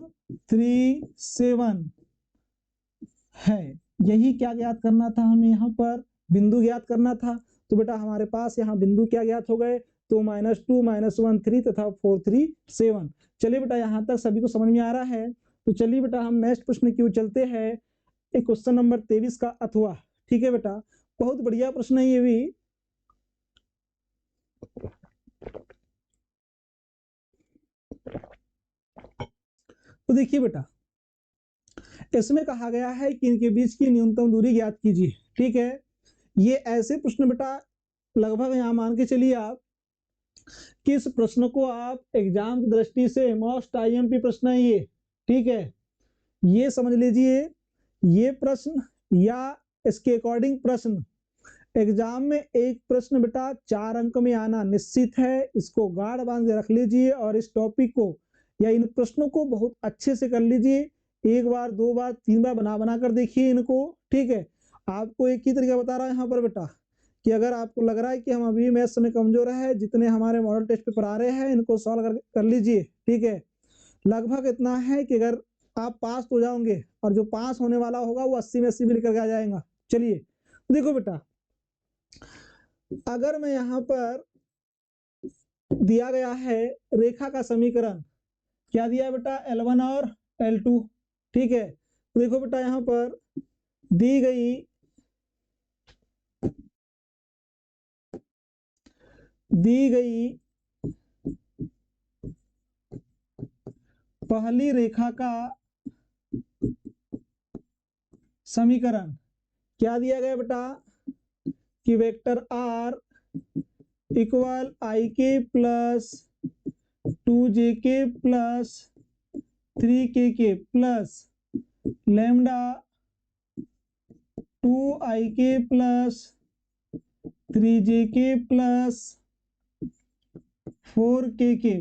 [SPEAKER 1] 3 7 है। यही क्या ज्ञात करना था हमें, यहाँ पर बिंदु ज्ञात करना था। तो बेटा हमारे पास यहाँ बिंदु क्या ज्ञात हो गए, तो -2 -1 3 तथा 4 3 7। चलिए बेटा यहाँ तक सभी को समझ में आ रहा है। तो चलिए बेटा हम नेक्स्ट प्रश्न की ओर चलते हैं, एक क्वेश्चन नंबर 23 का अथवा, ठीक है बेटा, बहुत बढ़िया प्रश्न है ये भी। तो देखिए बेटा इसमें कहा गया है कि इनके बीच की न्यूनतम दूरी ज्ञात कीजिए, ठीक है। ये ऐसे प्रश्न बेटा लगभग यहाँ मान के चलिए आप कि इस प्रश्न को आप एग्जाम की दृष्टि से मोस्ट आईएमपी प्रश्न है ये, ठीक है, ये समझ लीजिए। ये प्रश्न या इसके अकॉर्डिंग प्रश्न एग्जाम में एक प्रश्न बेटा 4 अंक में आना निश्चित है, इसको गाढ़ बांध के रख लीजिए और इस टॉपिक को या इन प्रश्नों को बहुत अच्छे से कर लीजिए, 1 बार 2 बार 3 बार बना कर देखिए इनको, ठीक है। आपको एक ही तरीका बता रहा है यहाँ पर बेटा कि अगर आपको लग रहा है कि हम अभी मैथ्स में कमजोर है, जितने हमारे मॉडल टेस्ट पेपर आ रहे हैं इनको सॉल्व कर लीजिए, ठीक है। लगभग इतना है कि अगर आप पास हो जाओगे और जो पास होने वाला होगा वो 80 में 80 भी लेकर आ जाएगा। चलिए देखो बेटा अगर मैं यहाँ पर दिया गया है रेखा का समीकरण, क्या दिया है बेटा L1 और L2, ठीक है। तो देखो बेटा यहाँ पर दी गई पहली रेखा का समीकरण क्या दिया गया बेटा कि वेक्टर r इक्वल आई के प्लस 2j के प्लस 3k के प्लस लैम्डा 2i के प्लस 3j के प्लस 4k के।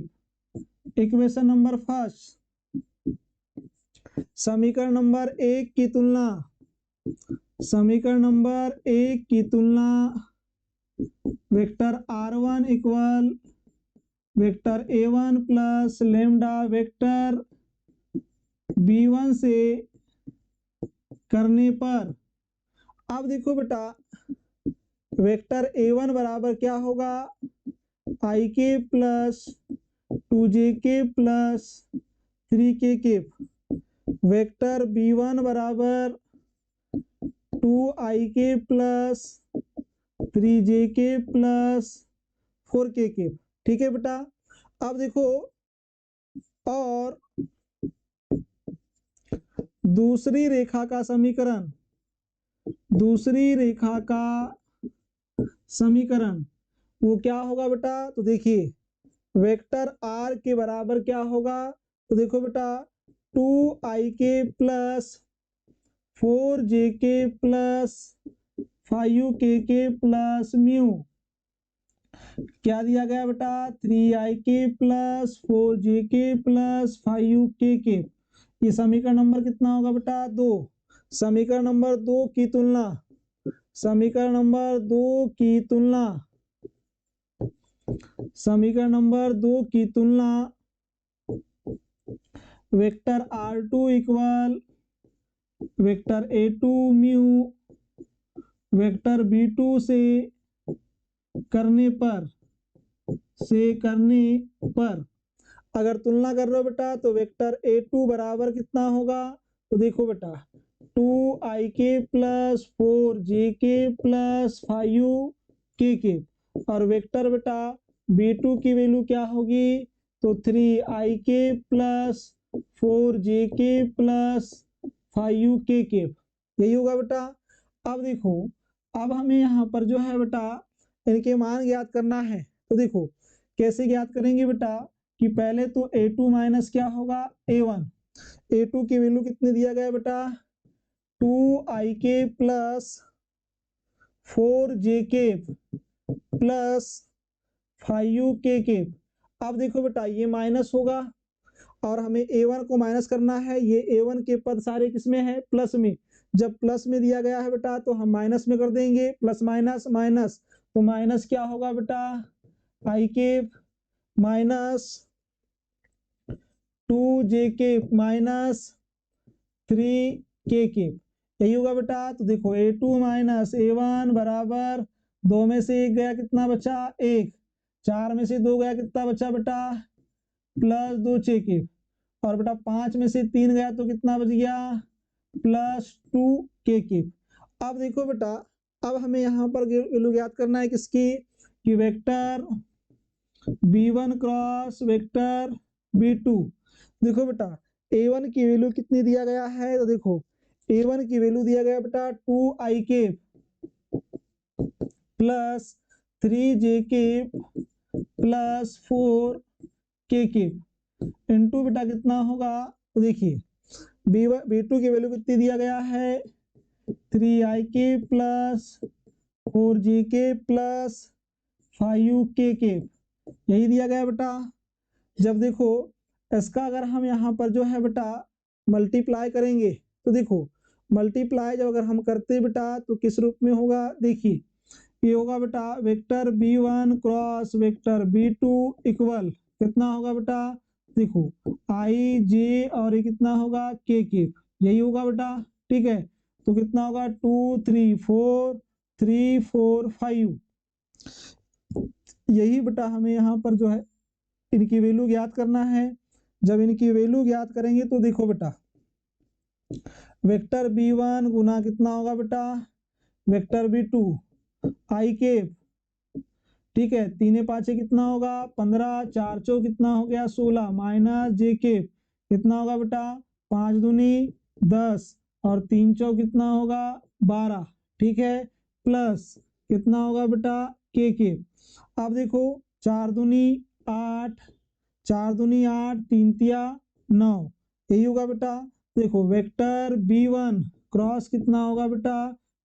[SPEAKER 1] इक्वेशन नंबर फर्स्ट, समीकरण नंबर 1 की तुलना, समीकरण नंबर 1 की तुलना vector r1 equal vector a1 plus lambda vector b1 से करने पर, अब देखो बेटा वेक्टर a1 बराबर क्या होगा i के plus 2j plus 3k। Vector b1 बराबर 2ik plus 3jk plus 4k। ठीक है बेटा। अब देखो, और दूसरी रेखा का समीकरण, दूसरी रेखा का समीकरण वो क्या होगा बेटा? तो देखिए वेक्टर r के बराबर क्या होगा? तो देखो बेटा 2ik plus 4jk plus 5kk plus mu, क्या दिया गया बेटा? 3ik plus 4jk plus 5kk। ये समीकरण नंबर कितना होगा बेटा? 2। समीकरण नंबर 2 की तुलना, समीकरण नंबर 2 की तुलना, समीकरण नंबर 2 की तुलना vector r2 equal vector a2 mu vector b2 से करने पर अगर तुलना कर रहे हो बेटा तो वेक्टर a2 बराबर कितना होगा? तो देखो बेटा 2ik plus 4jk plus 5kk, और वेक्टर बेटा b2 की वैल्यू क्या होगी? तो 3ik plus 4jk plus 5kk, यही होगा बेटा। अब देखो, अब हमें यहाँ पर जो है बेटा इनके मान ज्ञात करना है। तो देखो कैसे ज्ञात करेंगे बेटा कि पहले तो a2 माइनस क्या होगा? a1। a2 की वैल्यू कितने दिया गया बेटा? 2ik plus 4jk plus 5kk। अब देखो बेटा ये माइनस होगा और हमें a1 को माइनस करना है। ये a1 के पद सारे किसमें है? प्लस में। जब प्लस में दिया गया है बेटा तो हम माइनस में कर देंगे, प्लस माइनस माइनस, तो माइनस क्या होगा बेटा? ik minus 2jk minus 3kk, यही होगा बेटा। तो देखो a2 माइनस a1 बराबर 2 में से 1 गया, कितना बचा? 1। 4 में से 2 गया, कितना बचा बेटा? प्लस 2jk, और बेटा 5 में से 3 गया तो कितना बच गया? Plus 2kk। अब देखो बेटा, अब हमें यहाँ पर वैल्यू ज्ञात करना है किसकी? कि vector b1 cross vector b2। देखो बेटा a1 की वैल्यू कितनी दिया गया है? तो देखो a1 की वैल्यू दिया गया बेटा 2ik plus 3jk plus 4kk into बेटा कितना होगा? तो देखिए b2 की वैल्यू कितनी दिया गया है? 3ik plus 4jk plus 5kk, यही दिया गया बेटा। जब देखो इसका अगर हम यहाँ पर जो है बेटा मल्टीप्लाई करेंगे, तो देखो मल्टीप्लाई जब अगर हम करते बेटा तो किस रूप में होगा? देखिए ये होगा बेटा vector b1 cross vector b2 equal कितना होगा बेटा? देखो ij और ये कितना होगा? kk, यही होगा बेटा। ठीक है, तो कितना होगा? 2 3 4 3 4 5, यही बेटा हमें यहाँ पर जो है इनकी वैल्यू ज्ञात करना है। जब इनकी वैल्यू ज्ञात करेंगे तो देखो बेटा वेक्टर b1 गुना कितना होगा बेटा? वेक्टर b2 ik, ठीक है, 3 5 कितना होगा? 15, 4 चौ कितना हो गया? 16, माइनस jk कितना होगा बेटा? 5 दूनी 10 और 3 चौ कितना होगा? 12, ठीक है, प्लस कितना होगा बेटा? kk। अब देखो 4 दूनी 8, 4 दूनी 8, 3 तिया 9, यही होगा बेटा। देखो वेक्टर b1 क्रॉस कितना होगा बेटा?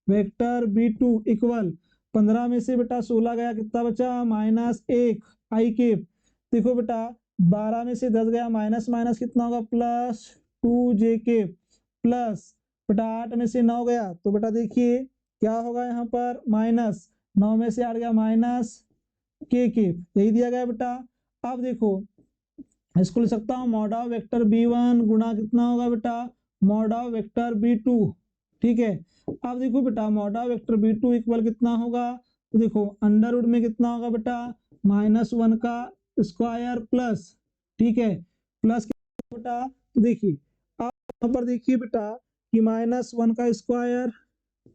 [SPEAKER 1] वेक्टर b2 इक्वल 15 में से बेटा 16 गया, कितना बचा? Minus 1 ik। देखो बेटा 12 में से 10 गया, माइनस माइनस कितना होगा? प्लस 2jk, प्लस बेटा 8 में से 9 गया तो बेटा देखिए क्या होगा यहाँ पर? माइनस 9 में से 8 गया, माइनस kk, यही दिया गया बेटा। अब देखो इसको लिख सकता हूँ मॉड ऑफ वेक्टर b1 गुना कितना होगा बेटा? मॉड ऑफ वेक्टर b2, ठीक है। अब देखो बेटा mod of vector b2 equal कितना होगा? तो देखो अंडर रूट में कितना होगा बेटा? -1 का स्क्वायर प्लस ठीक है, प्लस बेटा, तो देखिए आप यहाँ पर देखिए बेटा कि -1 का स्क्वायर,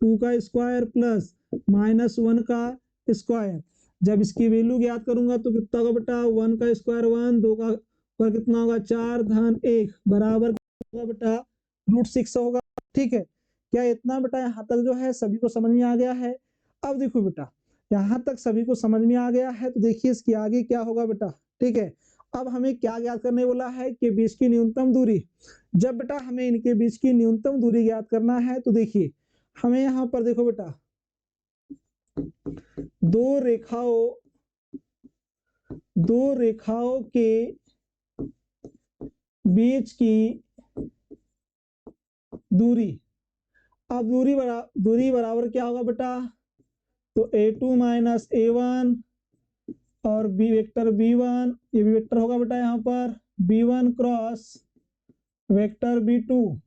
[SPEAKER 1] 2 का स्क्वायर प्लस -1 का स्क्वायर, जब इसकी वैल्यू ज्ञात करूंगा तो कितना होगा बेटा, 1 का स्क्वायर 1, 2 का स्क्वायर कितना होगा 4 धन 1 बराबर होगा बेटा √6 होगा। ठीक है, क्या इतना बेटा यहाँ तक जो है सभी को समझ में आ गया है? अब देखो बेटा यहाँ तक सभी को समझ में आ गया है, तो देखिए इसके आगे क्या होगा बेटा। ठीक है, अब हमें क्या ज्ञात करने बोला है कि बीच की न्यूनतम दूरी। जब बेटा हमें इनके बीच की न्यूनतम दूरी ज्ञात करना है तो देखिए हमें यहाँ पर देखो बेटा दो रेखाओं के बीच की दूरी, अब दूरी बराबर क्या होगा बेटा, तो a2 माइनस a1 और बी वेक्टर b1, ये भी वेक्टर होगा बेटा यहाँ पर b1 क्रॉस वेक्टर b2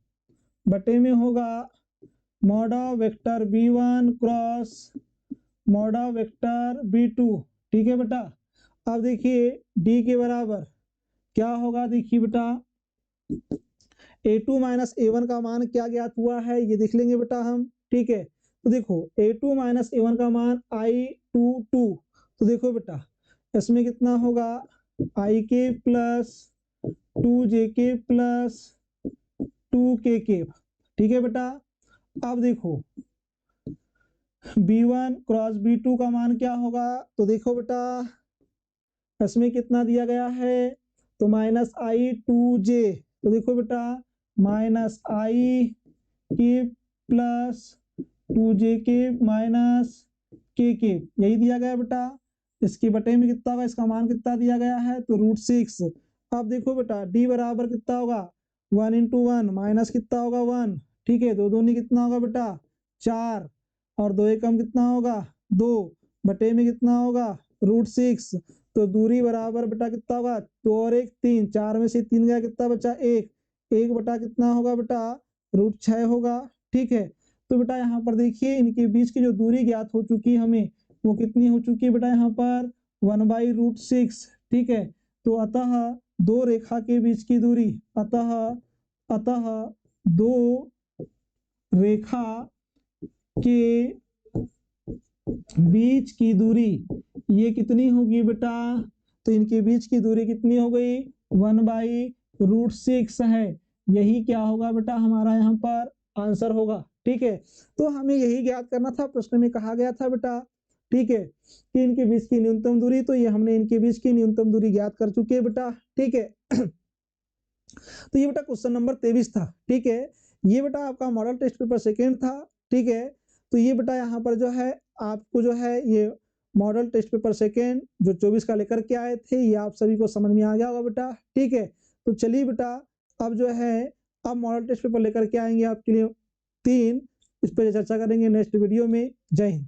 [SPEAKER 1] बटे में होगा मॉडा वेक्टर b1 क्रॉस मॉडा वेक्टर b2। ठीक है बेटा, अब देखिए d के बराबर क्या होगा, देखिए बेटा a2 माइनस a1 का मान क्या ज्ञात हुआ है ये देख लेंगे बेटा हम। ठीक है, तो देखो a2 माइनस a1 का मान i22, तो देखो बेटा इसमें कितना होगा ik plus 2jk plus 2kk। ठीक है बेटा, अब देखो b1 क्रॉस b2 का मान क्या होगा, तो देखो बेटा इसमें कितना दिया गया है, तो -i2j, तो देखो बेटा -i के प्लस 2j के माइनस के यही दिया गया बेटा। इसके बटे में कितना होगा, इसका मान कितना दिया गया है, तो √6। अब देखो बेटा d बराबर कितना होगा 1 इंटू 1 माइनस कितना होगा 1। ठीक है, 2 दूनी कितना होगा बेटा 4 और 2 एकम कितना होगा 2 बटे में कितना होगा √6। तो दूरी बराबर बेटा कितना होगा 2 और 1 3, 4 में से 3 गया कितना बचा 1 बटा कितना होगा बेटा √6 होगा। ठीक है, तो बेटा यहाँ पर देखिए इनके बीच की जो दूरी ज्ञात हो चुकी है हमें, वो कितनी हो चुकी है बेटा यहाँ पर 1/√6। ठीक है, तो अतः दो रेखा के बीच की दूरी, अतः दो रेखा के बीच की दूरी ये कितनी होगी बेटा, तो इनके बीच की दूरी कितनी हो गई 1/√6 है। यही क्या होगा बेटा हमारा यहाँ पर आंसर होगा। ठीक है, तो हमें यही ज्ञात करना था, प्रश्न में कहा गया था बेटा। ठीक है, कि इनके बीच की न्यूनतम दूरी, तो ये हमने इनके बीच की न्यूनतम दूरी ज्ञात कर चुके हैं बेटा। ठीक है, तो ये बेटा क्वेश्चन नंबर 23 था। ठीक है, ये बेटा आपका मॉडल टेस्ट पेपर सेकेंड था। ठीक है, तो ये बेटा यहाँ पर जो है आपको जो है ये मॉडल टेस्ट पेपर सेकेंड जो 24 का लेकर के आए थे, ये आप सभी को समझ में आ गया होगा बेटा। ठीक है, तो चलिए बेटा अब जो है अब मॉडल टेस्ट पेपर लेकर के आएंगे आपके लिए 3, इस पर चर्चा करेंगे नेक्स्ट वीडियो में। जय हिंद।